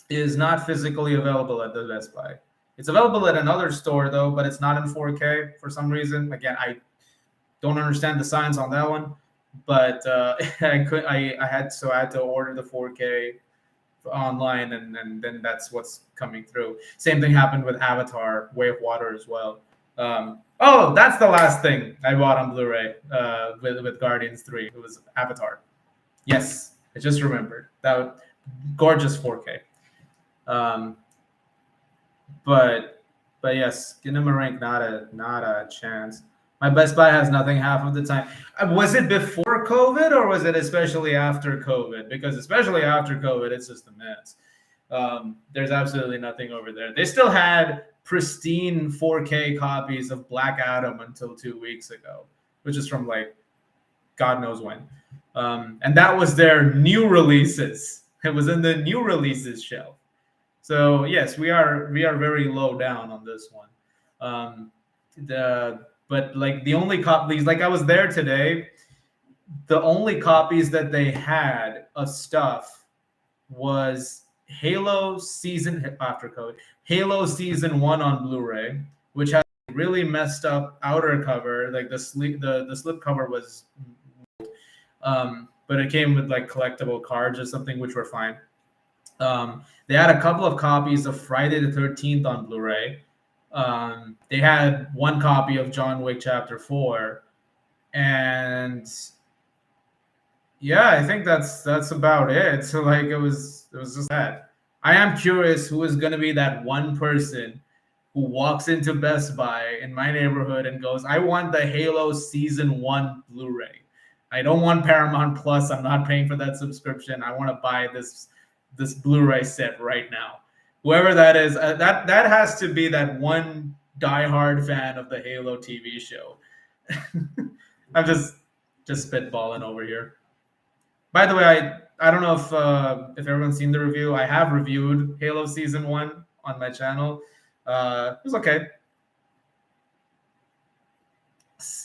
is not physically available at the Best Buy. It's available at another store though, but it's not in 4K for some reason. Again, I don't understand the science on that one, but I had to order the 4K online, and then that's what's coming through. Same thing happened with Avatar: Way of Water as well. Oh, that's the last thing I bought on Blu-ray with Guardians 3. It was Avatar. Yes, I just remembered that. Gorgeous 4K. But yes, Rank not a chance. My Best Buy has nothing half of the time. Was it before COVID or was it especially after COVID? Because especially after COVID, it's just a mess. There's absolutely nothing over there. They still had pristine 4K copies of Black Adam until 2 weeks ago, which is from like God knows when. And that was their new releases. It was in the new releases shelf. So yes, we are very low down on this one. But like the only copies, like I was there today, the only copies that they had of stuff was Halo Season after COVID, Halo Season 1 on Blu-ray, which had a really messed up outer cover. Like the slip cover was, but it came with like collectible cards or something, which were fine. They had a couple of copies of Friday the 13th on Blu-ray. They had one copy of John Wick Chapter 4, and yeah, I think that's about it. So like it was just that. I am curious who is going to be that one person who walks into Best Buy in my neighborhood and goes, "I want the Halo Season 1 Blu-ray. I don't want Paramount Plus. I'm not paying for that subscription. I want to buy this Blu-ray set right now." Whoever that is, that has to be that one diehard fan of the Halo TV show. I'm just spitballing over here. By the way, I don't know if everyone's seen the review. I have reviewed Halo Season 1 on my channel. It was okay.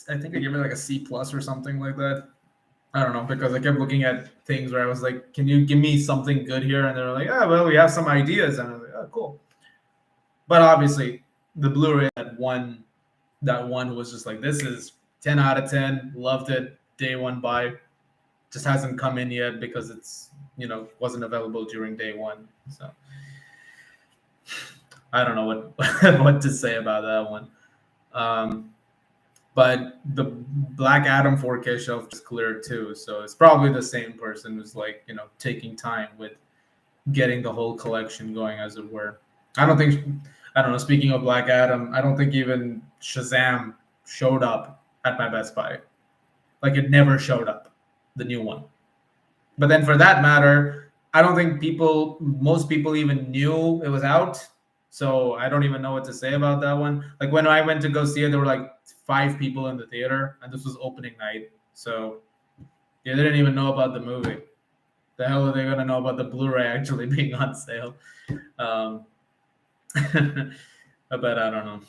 I think I gave it like a C+ or something like that. I don't know, because I kept looking at things where I was like, can you give me something good here? And they're like, oh, well, we have some ideas. And I was like, oh, cool. But obviously, the Blu-ray that one was just like, this is 10 out of 10. Loved it. Day one buy. Just hasn't come in yet because it's, wasn't available during day one. So I don't know what to say about that one. But the Black Adam 4K shelf is cleared too. So it's probably the same person who's like, taking time with getting the whole collection going, as it were. I don't know. Speaking of Black Adam, I don't think even Shazam showed up at my Best Buy. Like it never showed up, the new one. But then for that matter, I don't think most people even knew it was out. So I don't even know what to say about that one. Like when I went to go see it, there were like 5 people in the theater, and this was opening night. So they didn't even know about the movie. The hell are they going to know about the Blu-ray actually being on sale? But I don't know.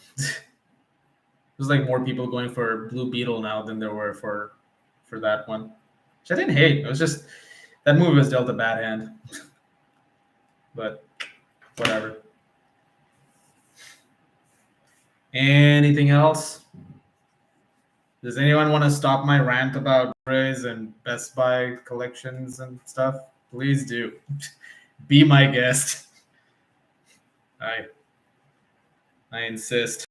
There's like more people going for Blue Beetle now than there were for that one, which I didn't hate. It was just that movie was dealt a bad hand. But whatever. Anything else? Does anyone want to stop my rant about Blu-rays and Best Buy collections and stuff? Please do. Be my guest. I insist.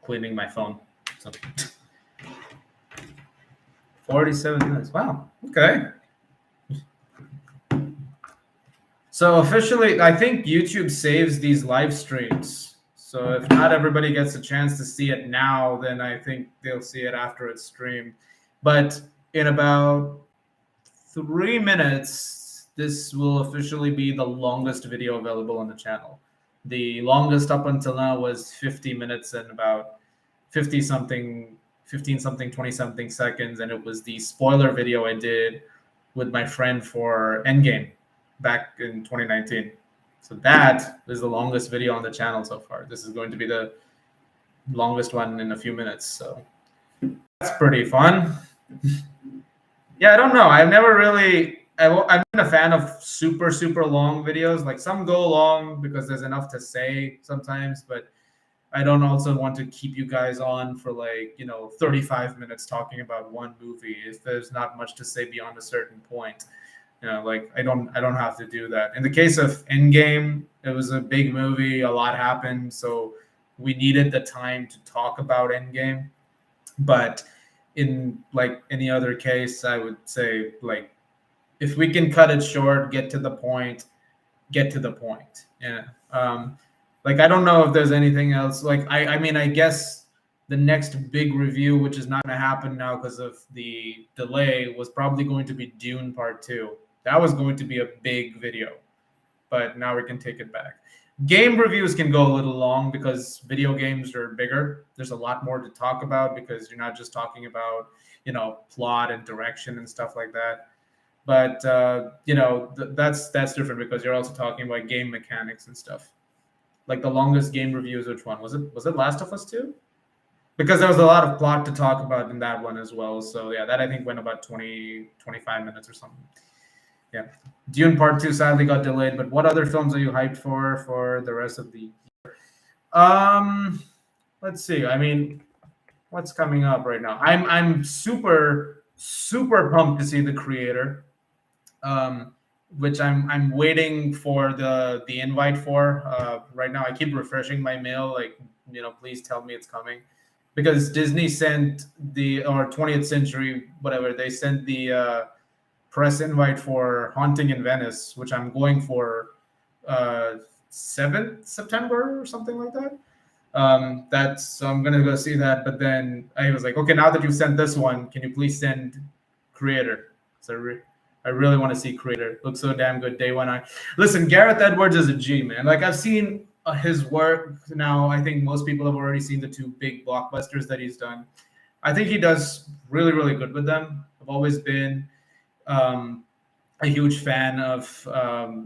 Cleaning my phone. So 47 minutes. Wow. Okay. So officially, I think YouTube saves these live streams. So if not everybody gets a chance to see it now, then I think they'll see it after it's streamed. But in about 3 minutes, this will officially be the longest video available on the channel. The longest up until now was 50 minutes and about 50 something, 15 something, 20 something seconds. And it was the spoiler video I did with my friend for Endgame back in 2019. So that is the longest video on the channel so far. This is going to be the longest one in a few minutes. So that's pretty fun. Yeah, I don't know. I've never really. I've been a fan of super, super long videos. Like some go long because there's enough to say sometimes, but I don't also want to keep you guys on for 35 minutes talking about one movie if there's not much to say beyond a certain point. Like I don't have to do that. In the case of Endgame, it was a big movie, a lot happened, so we needed the time to talk about Endgame. But in like any other case, I would say if we can cut it short, get to the point. Yeah. I don't know if there's anything else. I mean, I guess the next big review, which is not going to happen now because of the delay, was probably going to be Dune Part 2. That was going to be a big video, but now we can take it back. Game reviews can go a little long because video games are bigger. There's a lot more to talk about because you're not just talking about, plot and direction and stuff like that. But, that's different because you're also talking about game mechanics and stuff. Like the longest game reviews, which one? Was it Last of Us 2? Because there was a lot of plot to talk about in that one as well. So yeah, that I think went about 20, 25 minutes or something. Yeah. Dune Part 2 sadly got delayed, but what other films are you hyped for the rest of the year? Let's see. I mean, what's coming up right now? I'm super, super pumped to see The Creator. Which I'm waiting for the invite for. Right now I keep refreshing my mail, please tell me it's coming. Because Disney sent or 20th Century, whatever, they sent the press invite for Haunting in Venice, which I'm going for 7th September or something like that. So I'm gonna go see that. But then I was like, okay, now that you sent this one, can you please send Creator? So I really want to see Creator. Looks so damn good day one. Listen, Gareth Edwards is a G, man. I've seen his work now. I think most people have already seen the 2 big blockbusters that he's done. I think he does really, really good with them. I've always been a huge fan of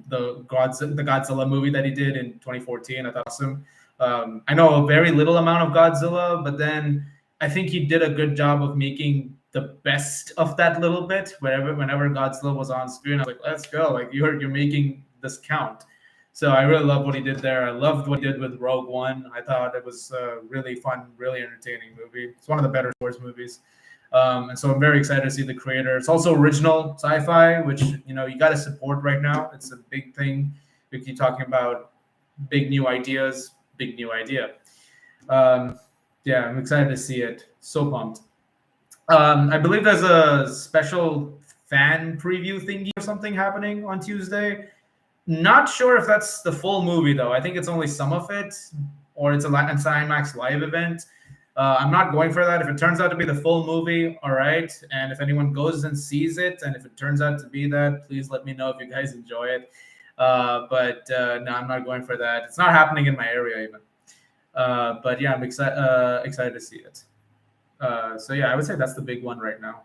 the Godzilla movie that he did in 2014. I thought awesome. I know a very little amount of Godzilla, but then I think he did a good job of making the best of that little bit. Whenever Godzilla was on screen, I was like, let's go. You're making this count. So I really love what he did there. I loved what he did with Rogue One. I thought it was a really fun, really entertaining movie. It's one of the better Star Wars movies. And so I'm very excited to see The Creator. It's also original sci-fi, which, you got to support right now. It's a big thing. We keep talking about big new ideas, big new idea. Yeah, I'm excited to see it. So pumped. I believe there's a special fan preview thingy or something happening on Tuesday. Not sure if that's the full movie, though. I think it's only some of it, or it's an IMAX live event. I'm not going for that. If it turns out to be the full movie, all right. And if anyone goes and sees it, and if it turns out to be that, please let me know if you guys enjoy it. But no, I'm not going for that. It's not happening in my area even. But yeah, I'm excited to see it. So yeah, I would say that's the big one right now.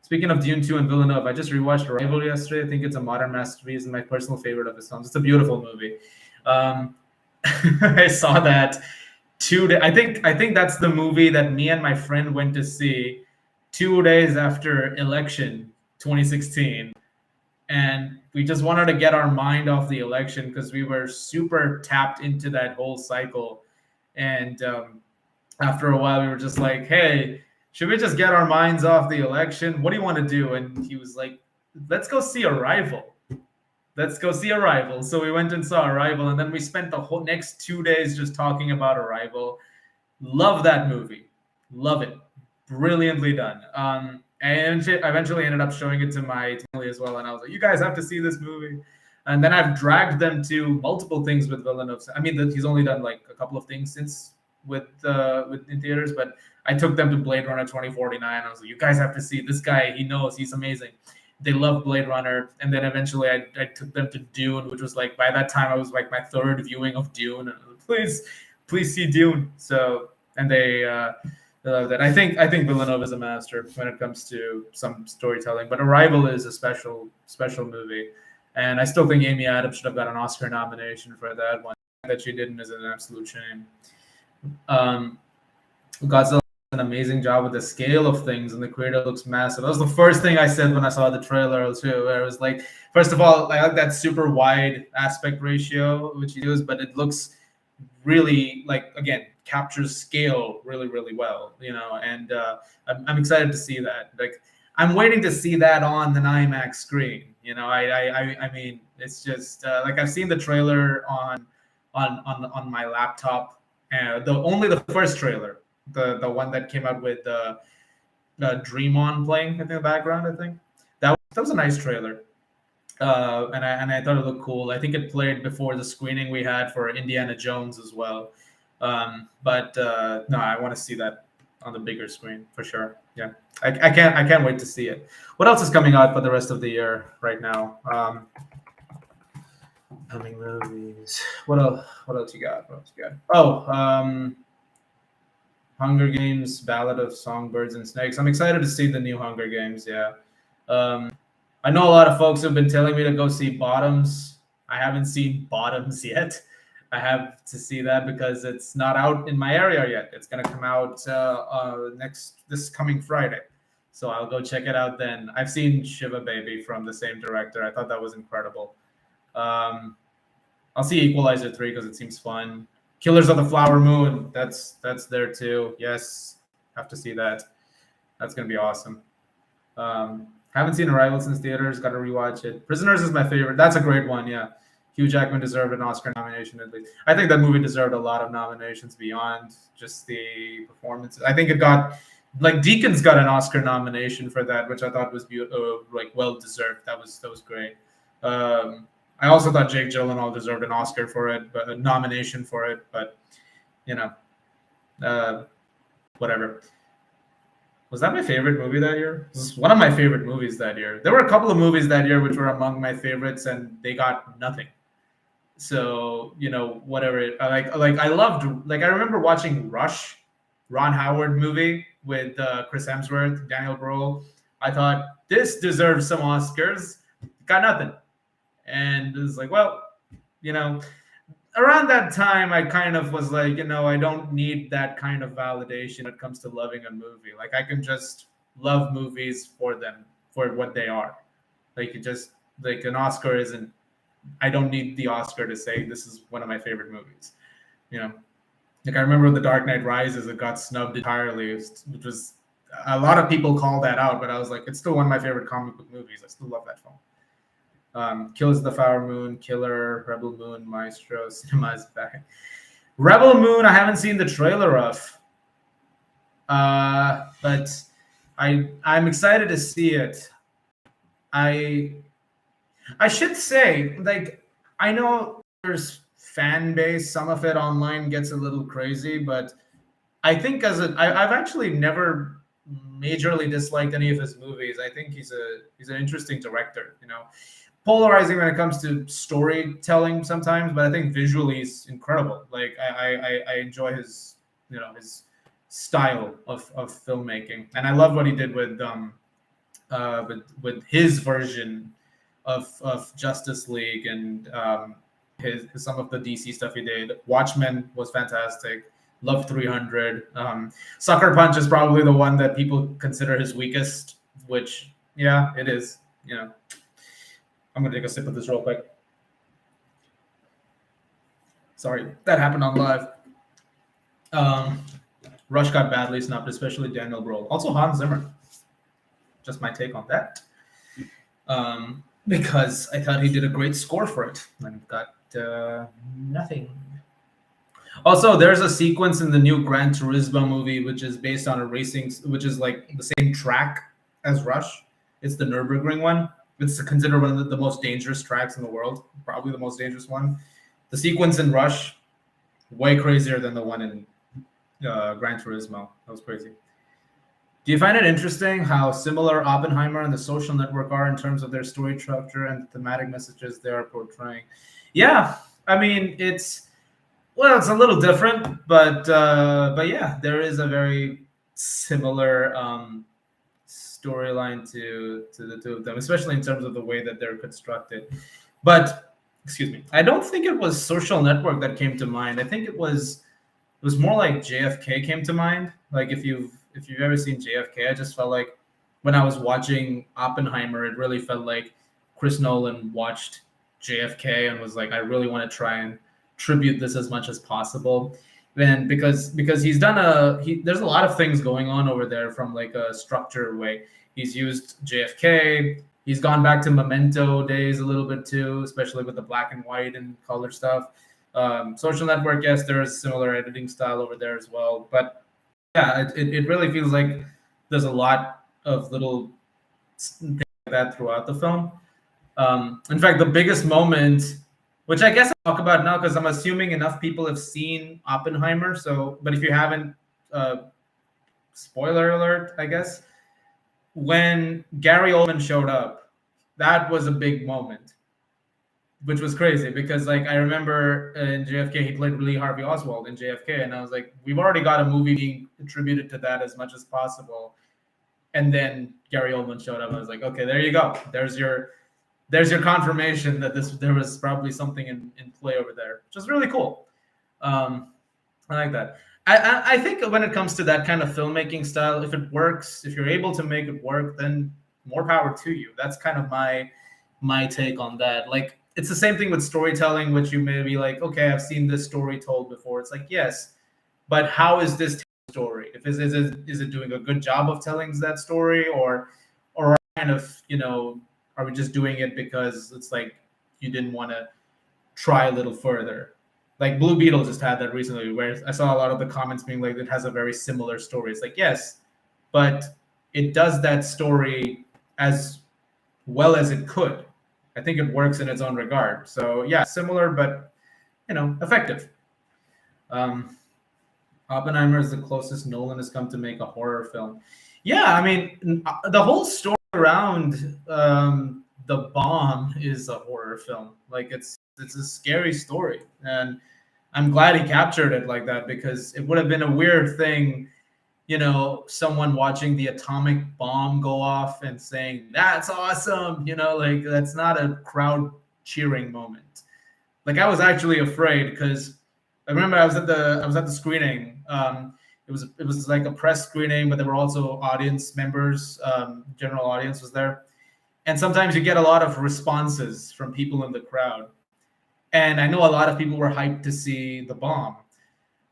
Speaking of Dune 2 and Villeneuve, I just rewatched Arrival yesterday. I think it's a modern masterpiece and my personal favorite of his films. It's a beautiful movie. I saw that 2 days. I think that's the movie that me and my friend went to see 2 days after election 2016. And we just wanted to get our mind off the election because we were super tapped into that whole cycle. And after a while, we were just like, hey, should we just get our minds off the election? What do you want to do? And he was like, let's go see Arrival. Let's go see Arrival. So we went and saw Arrival, and then we spent the whole next 2 days just talking about Arrival. Love that movie. Love it. Brilliantly done. And eventually ended up showing it to my family as well. And I was like, you guys have to see this movie. And then I've dragged them to multiple things with Villeneuve. I mean, he's only done like a couple of things since with in theaters, but I took them to Blade Runner 2049. I was like, you guys have to see this guy. He knows, he's amazing. They love Blade Runner. And then eventually I took them to Dune, which was like, by that time I was like my third viewing of Dune. And I was like, please see Dune. So, and they loved it. I think Villeneuve is a master when it comes to some storytelling, but Arrival is a special movie. And I still think Amy Adams should have got an Oscar nomination for that one. That she didn't is an absolute shame. Godzilla does an amazing job with the scale of things, and the creator looks massive. That was the first thing I said when I saw the trailer too, where it was like, first of all, I like that super wide aspect ratio which he does, but it looks really, like, again, captures scale really, really well, and I'm excited to see that. Like, I'm waiting to see that on an IMAX screen. I mean, it's just like, I've seen the trailer on my laptop. Only the first trailer, the one that came out with Dream On playing in the background. I think that was a nice trailer. And I thought it looked cool. I think it played before the screening we had for Indiana Jones as well. But no, I want to see that on the bigger screen for sure. Yeah, I can't wait to see it. What else is coming out for the rest of the year right now? Coming movies. What else you got? Oh, Hunger Games: Ballad of Songbirds and Snakes. I'm excited to see the new Hunger Games. Yeah. I know a lot of folks have been telling me to go see Bottoms. I haven't seen Bottoms yet. I have to see that because it's not out in my area yet. It's going to come out this coming Friday. So I'll go check it out then. I've seen Shiva Baby from the same director. I thought that was incredible. I'll see Equalizer 3 because it seems fun. Killers of the Flower Moon, that's there too. Yes, have to see that. That's going to be awesome. Haven't seen Arrival since theaters. Got to rewatch it. Prisoners is my favorite. That's a great one. Yeah, Hugh Jackman deserved an Oscar nomination at least. I think that movie deserved a lot of nominations beyond just the performances. I think it got, like, Deacon's got an Oscar nomination for that, which I thought was well deserved. That was great. I also thought Jake Gyllenhaal deserved an Oscar for it, but a nomination for it. But whatever. Was that my favorite movie that year? This is one of my favorite movies that year. There were a couple of movies that year which were among my favorites, and they got nothing. So whatever. I loved. Like, I remember watching Rush, Ron Howard movie with Chris Hemsworth, Daniel Brühl. I thought this deserves some Oscars. Got nothing, and it was like, well, around that time, I kind of was like, I don't need that kind of validation when it comes to loving a movie. Like, I can just love movies for what they are. Like, an Oscar isn't. I don't need the Oscar to say this is one of my favorite movies. Like, I remember The Dark Knight Rises, it got snubbed entirely, which was, a lot of people called that out, but I was like, it's still one of my favorite comic book movies. I still love that film. Killers of the Flower Moon, Killer, Rebel Moon, Maestro, Cinema is back. Rebel Moon, I haven't seen the trailer of, but I'm excited to see it. I should say, like, I know there's fan base. Some of it online gets a little crazy, but I think I've actually never majorly disliked any of his movies. I think he's an interesting director. Polarizing when it comes to storytelling sometimes, but I think visually he's incredible. Like, I enjoy his his style of filmmaking, and I love what he did with his version of Justice League and his some of the DC stuff he did. Watchmen was fantastic. Love 300. Sucker Punch is probably the one that people consider his weakest, which, yeah, it is. I'm going to take a sip of this real quick. Sorry, that happened on live. Rush got badly snubbed, especially Daniel Brühl. Also Hans Zimmer. Just my take on that. Because I thought he did a great score for it and got nothing. Also, there's a sequence in the new Gran Turismo movie which is based on a racing, which is like the same track as Rush. It's the Nürburgring one. It's considered one of the most dangerous tracks in the world, probably the most dangerous one. The sequence in Rush, way crazier than the one in Gran Turismo. That was crazy. Do you find it interesting how similar Oppenheimer and The Social Network are in terms of their story structure and thematic messages they are portraying? Yeah, I mean it's a little different, but yeah, there is a very similar storyline to the two of them, especially in terms of the way that they're constructed. But excuse me, I don't think it was Social Network that came to mind. I think it was more like JFK came to mind. Like if you've ever seen JFK, I just felt like when I was watching Oppenheimer, it really felt like Chris Nolan watched JFK and was like, I really want to try and tribute this as much as possible. And because he's done there's a lot of things going on over there from like a structure way. He's used JFK. He's gone back to Memento days a little bit too, especially with the black and white and color stuff. Social Network, yes, there is similar editing style over there as well. But yeah, it really feels like there's a lot of little things like that throughout the film. In fact, the biggest moment, which I guess I'll talk about now because I'm assuming enough people have seen Oppenheimer. So, but if you haven't, spoiler alert, I guess. When Gary Oldman showed up, that was a big moment, which was crazy because like I remember in JFK he played Lee Harvey Oswald in JFK, and I was like, we've already got a movie being attributed to that as much as possible. And then Gary Oldman showed up, and I was like, okay, there you go. There's your confirmation that there was probably something in play over there, which is really cool. I like that. I think when it comes to that kind of filmmaking style, if it works, if you're able to make it work, then more power to you. That's kind of my take on that. Like it's the same thing with storytelling, which you may be like, okay, I've seen this story told before. It's like, yes, but how is this story? If is it doing a good job of telling that story, or kind of, are we just doing it because it's like you didn't want to try a little further? Like Blue Beetle just had that recently, where I saw a lot of the comments being like, it has a very similar story. It's like, yes, but it does that story as well as it could. I think it works in its own regard. So yeah, similar, but effective. Oppenheimer is the closest Nolan has come to make a horror film. Yeah, I mean, the whole story around the bomb is a horror film. Like it's a scary story, and I'm glad he captured it like that, because it would have been a weird thing, someone watching the atomic bomb go off and saying that's awesome. Like that's not a crowd cheering moment. Like I was actually afraid because I remember I was at the screening. It was like a press screening, but there were also audience members. General audience was there, and sometimes you get a lot of responses from people in the crowd. And I know a lot of people were hyped to see the bomb.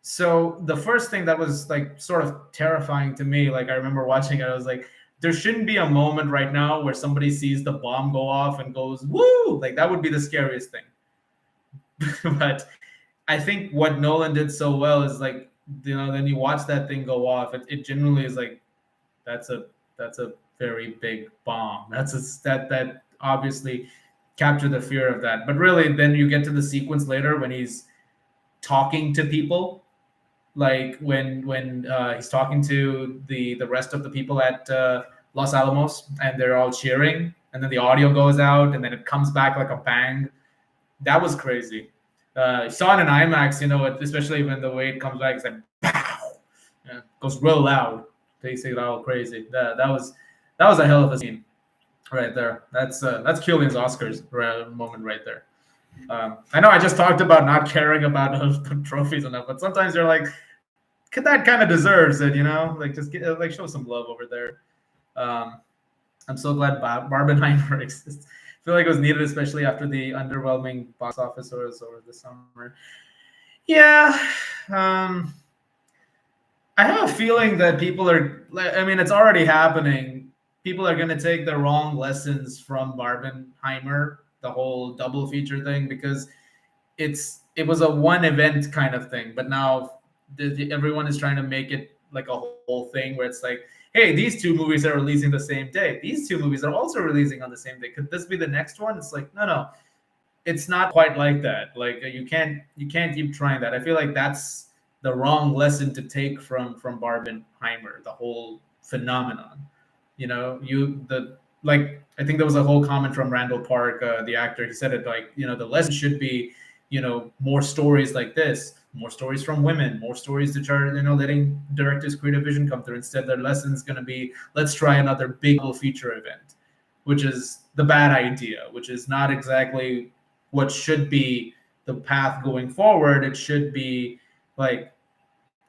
So the first thing that was like sort of terrifying to me, like I remember watching it, I was like, there shouldn't be a moment right now where somebody sees the bomb go off and goes, woo! Like that would be the scariest thing. But I think what Nolan did so well is like, then you watch that thing go off. It genuinely is like, that's a very big bomb. That obviously captured the fear of that. But really, then you get to the sequence later when he's talking to people, like when he's talking to the rest of the people at Los Alamos, and they're all cheering, and then the audio goes out, and then it comes back like a bang. That was crazy. You saw it in IMAX, especially when the way it comes back, it's like, pow! Yeah, goes real loud. Takes it all crazy. That was a hell of a scene right there. That's Killian's Oscars moment right there. I know I just talked about not caring about trophies enough, but sometimes you're like, that kind of deserves it, like just show some love over there. I'm so glad Barbenheimer exists. I feel like it was needed, especially after the underwhelming box office over the summer. Yeah. I have a feeling that people are. I mean, it's already happening. People are going to take the wrong lessons from Barbenheimer, the whole double feature thing, because it was a one event kind of thing, but now everyone is trying to make it like a whole thing where it's like, hey, these two movies are releasing the same day. These two movies are also releasing on the same day. Could this be the next one? It's like, no, no, it's not quite like that. Like you can't keep trying that. I feel like that's the wrong lesson to take from Barbenheimer, the whole phenomenon. The like I think there was a whole comment from Randall Park, the actor. He said it like, the lesson should be, more stories like this, more stories from women, more stories that are, letting directors' creative vision come through. Instead, their lesson is going to be, let's try another big feature event, which is the bad idea, which is not exactly what should be the path going forward. It should be like,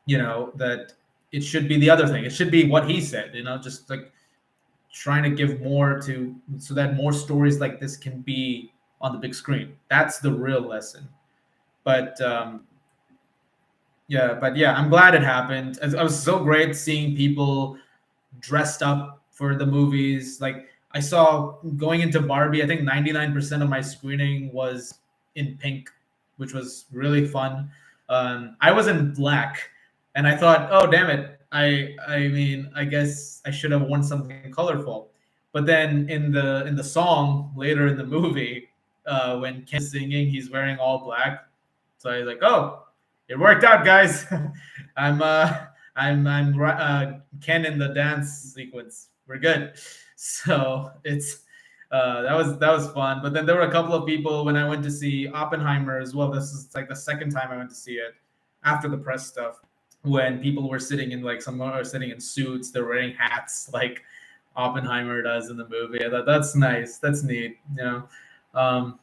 that it should be the other thing. It should be what he said, just like trying to give more to so that more stories like this can be on the big screen. That's the real lesson. But yeah, I'm glad it happened. It was so great seeing people dressed up for the movies. Like I saw going into Barbie, I think 99% of my screening was in pink, which was really fun. I was in black, and I thought, oh damn it, I mean, I guess I should have worn something colorful. But then in the song later in the movie, when Ken's singing, he's wearing all black. So I was like, oh, it worked out, guys. I'm Ken in the dance sequence. We're good. So that was fun. But then there were a couple of people when I went to see Oppenheimer as well. This is like the second time I went to see it after the press stuff. When people were sitting in like some are sitting in suits, they're wearing hats like Oppenheimer does in the movie. I thought that's nice. That's neat. Um,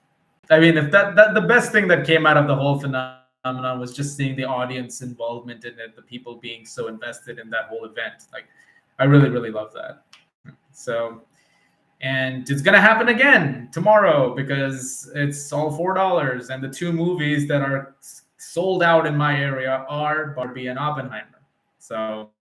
I mean, if that the best thing that came out of the whole phenomenon was just seeing the audience involvement in it, the people being so invested in that whole event. Like, I really, really love that. So, and it's gonna happen again tomorrow because it's all $4, and the two movies that are sold out in my area are Barbie and Oppenheimer. So,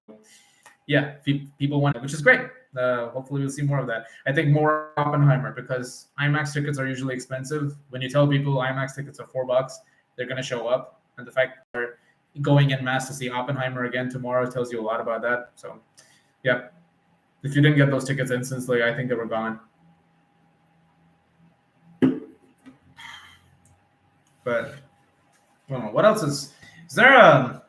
yeah, people want it, which is great. Hopefully, we'll see more of that. I think more Oppenheimer because IMAX tickets are usually expensive. When you tell people IMAX tickets are $4, they're going to show up. And the fact that they're going in mass to see Oppenheimer again tomorrow tells you a lot about that. So, yeah, if you didn't get those tickets instantly, I think they were gone. But I don't know. What else is there a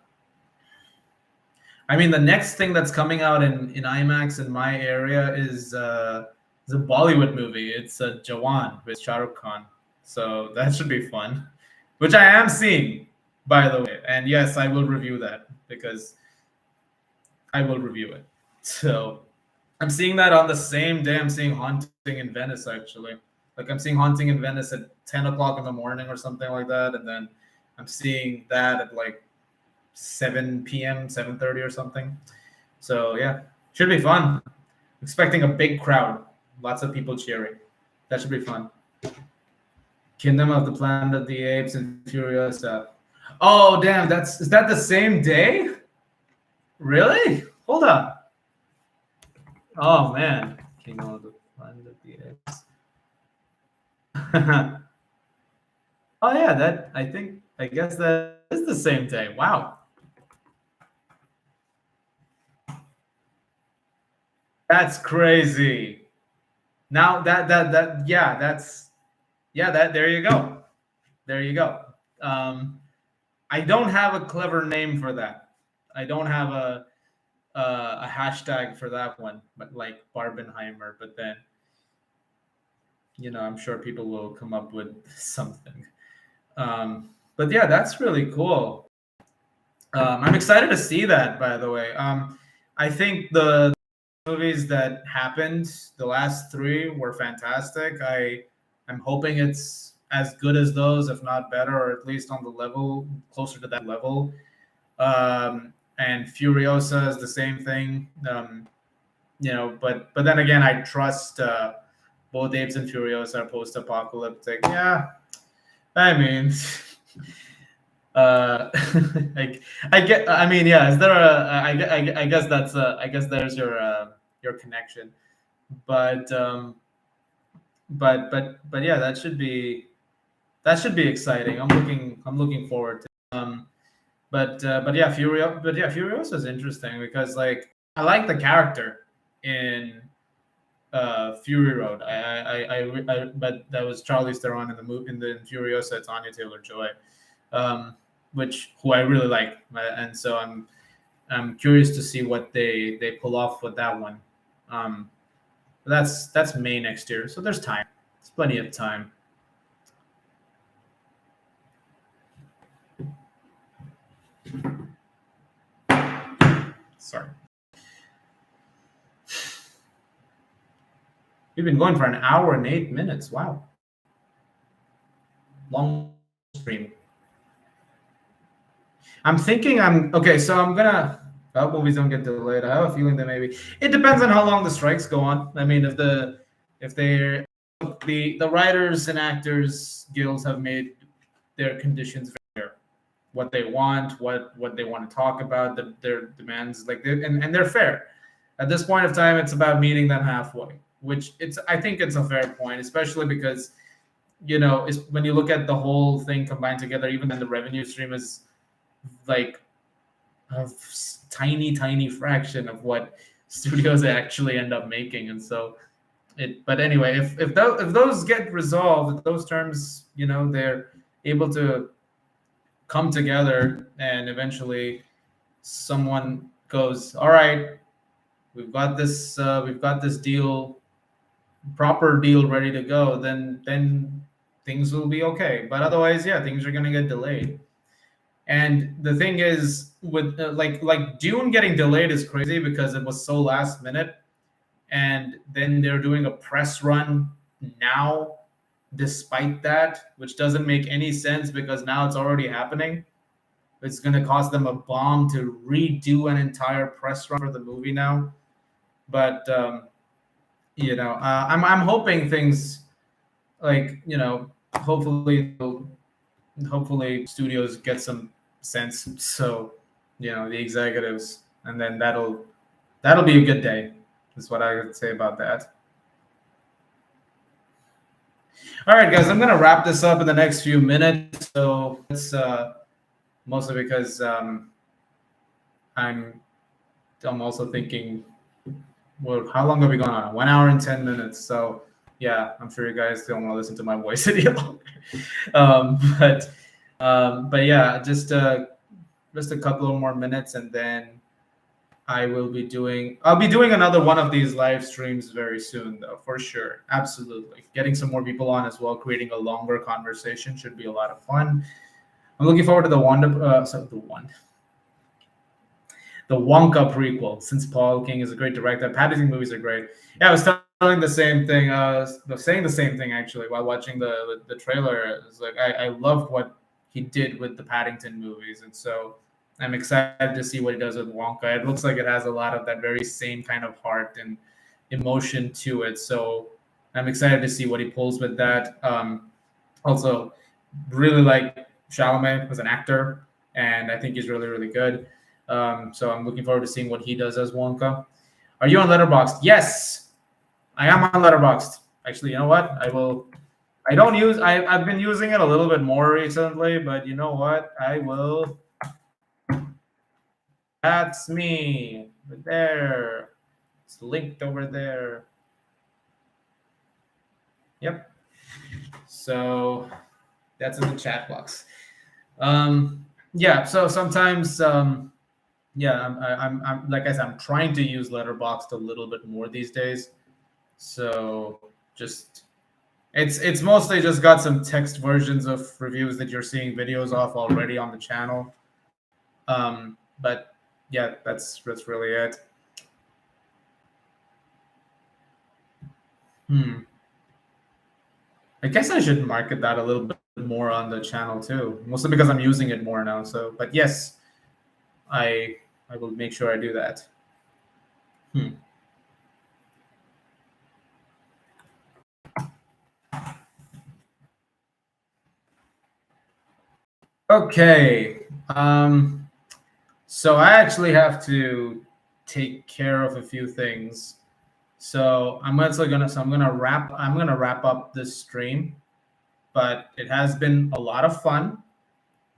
I mean, the next thing that's coming out in IMAX in my area is a Bollywood movie. It's a Jawan with Shah Rukh Khan, so that should be fun. Which I am seeing, by the way. And yes, I will review that because I will review it. So I'm seeing that on the same day I'm seeing Haunting in Venice. Actually, like I'm seeing Haunting in Venice at 10 o'clock in the morning or something like that, and then I'm seeing that at like 7 p.m., 7:30 or something. So yeah, should be fun. Expecting a big crowd, lots of people cheering. That should be fun. Kingdom of the Planet of the Apes and Furiosa. Oh damn, is that the same day? Really? Hold on. Oh man, Kingdom of the Planet of the Apes. Oh yeah, I guess that is the same day. Wow. That's crazy. Now that yeah, that there you go. There you go. Um, I don't have a clever name for that. I don't have a hashtag for that one, but like Barbenheimer. But then I'm sure people will come up with something. But yeah, that's really cool. I'm excited to see that. By the way, I think the movies that happened, the last three were fantastic. I'm hoping it's as good as those, if not better, or at least on the level closer to that level. And Furiosa is the same thing. But then again, I trust both Apes and Furiosa are post-apocalyptic. Yeah, I mean, like I get. I mean, yeah. Is there a? I guess that's. I guess there's your connection. But but yeah, that should be exciting. I'm looking forward to. But yeah, Furiosa is interesting because like I like the character in Fury Road. But that was Charlize Theron in the movie in Furiosa. It's Anya Taylor Joy, um, which who I really like, and so I'm curious to see what they pull off with that one. Um, that's May next year, so there's time. There's plenty of time. Sorry, we've been going for an hour and 8 minutes. Wow, long stream. I'm thinking I'm okay. So I'm gonna. I hope movies don't get delayed. I have a feeling that maybe it depends on how long the strikes go on. I mean, if they're the writers and actors guilds have made their conditions fair, what they want, what they want to talk about, their demands, like and they're fair. At this point of time, it's about meeting them halfway, which it's I think it's a fair point, especially because when you look at the whole thing combined together, even then the revenue stream is like a tiny fraction of what studios actually end up making, and so it. But anyway, if those get resolved, if those terms, they're able to come together, and eventually someone goes, all right, we've got this deal, proper deal ready to go, then things will be okay. But otherwise, yeah, things are gonna get delayed. And the thing is, with like Dune getting delayed is crazy because it was so last minute, and then they're doing a press run now, despite that, which doesn't make any sense because now it's already happening. It's going to cost them a bomb to redo an entire press run for the movie now. But I'm hoping things like hopefully studios get some sense. So the executives, and then that'll be a good day. Is what I would say about that. All right, guys, I'm gonna wrap this up in the next few minutes. So it's mostly because I'm I'm also thinking, well, how long have we gone on? 1 hour and 10 minutes. So yeah, I'm sure you guys don't want to listen to my voice any longer. um, but but yeah, just a couple of more minutes, and then I'll be doing another one of these live streams very soon, though, for sure. Absolutely. Getting some more people on as well, creating a longer conversation should be a lot of fun. I'm looking forward to the Wonka prequel, since Paul King is a great director. Paddington movies are great. Yeah, I was telling the same thing. Saying the same thing actually while watching the trailer. It's like I loved what he did with the Paddington movies, and so I'm excited to see what he does with Wonka. It looks like it has a lot of that very same kind of heart and emotion to it. So I'm excited to see what he pulls with that. Also, really like Chalamet as an actor, and I think he's really good. So I'm looking forward to seeing what he does as Wonka. Are you on Letterboxd? Yes, I am on Letterboxd. Actually, you know what? I will. I don't use. I've been using it a little bit more recently, but you know what? I will. That's me. Right there. It's linked over there. Yep. So that's in the chat box. Yeah. So sometimes. Yeah, I'm like I said, I'm trying to use Letterboxd a little bit more these days. So just it's mostly just got some text versions of reviews that you're seeing videos of already on the channel. But yeah, that's really it. Hmm. I guess I should market that a little bit more on the channel too, mostly because I'm using it more now. So, but yes, I I will make sure I do that. Hmm. Okay. So I actually have to take care of a few things. So I'm gonna wrap up this stream, but it has been a lot of fun.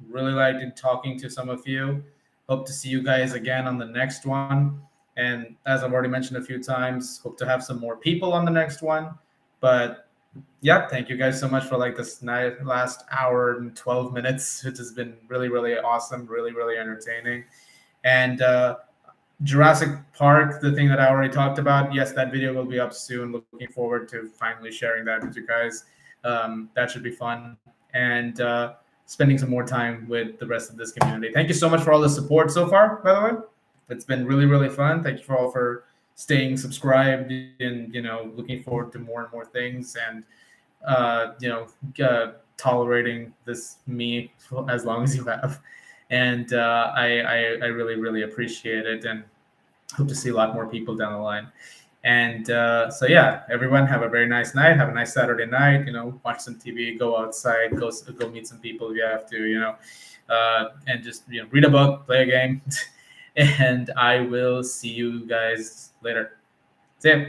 Really liked talking to some of you. Hope to see you guys again on the next one. And as I've already mentioned a few times, hope to have some more people on the next one. But yeah, thank you guys so much for like this night last hour and 12 minutes. It has been really, really awesome, really, really entertaining. And Jurassic Park, the thing that I already talked about, yes, that video will be up soon. Looking forward to finally sharing that with you guys. That should be fun. And spending some more time with the rest of this community. Thank you so much for all the support so far, by the way. It's been really, really fun. Thank you for all for staying subscribed and, looking forward to more and more things and, tolerating this me for as long as you have. And I really, really appreciate it. And hope to see a lot more people down the line. And so yeah, everyone have a very nice night. Have a nice Saturday night. Watch some TV, go outside, go meet some people if you have to. And just read a book, play a game, and I will see you guys later. See ya.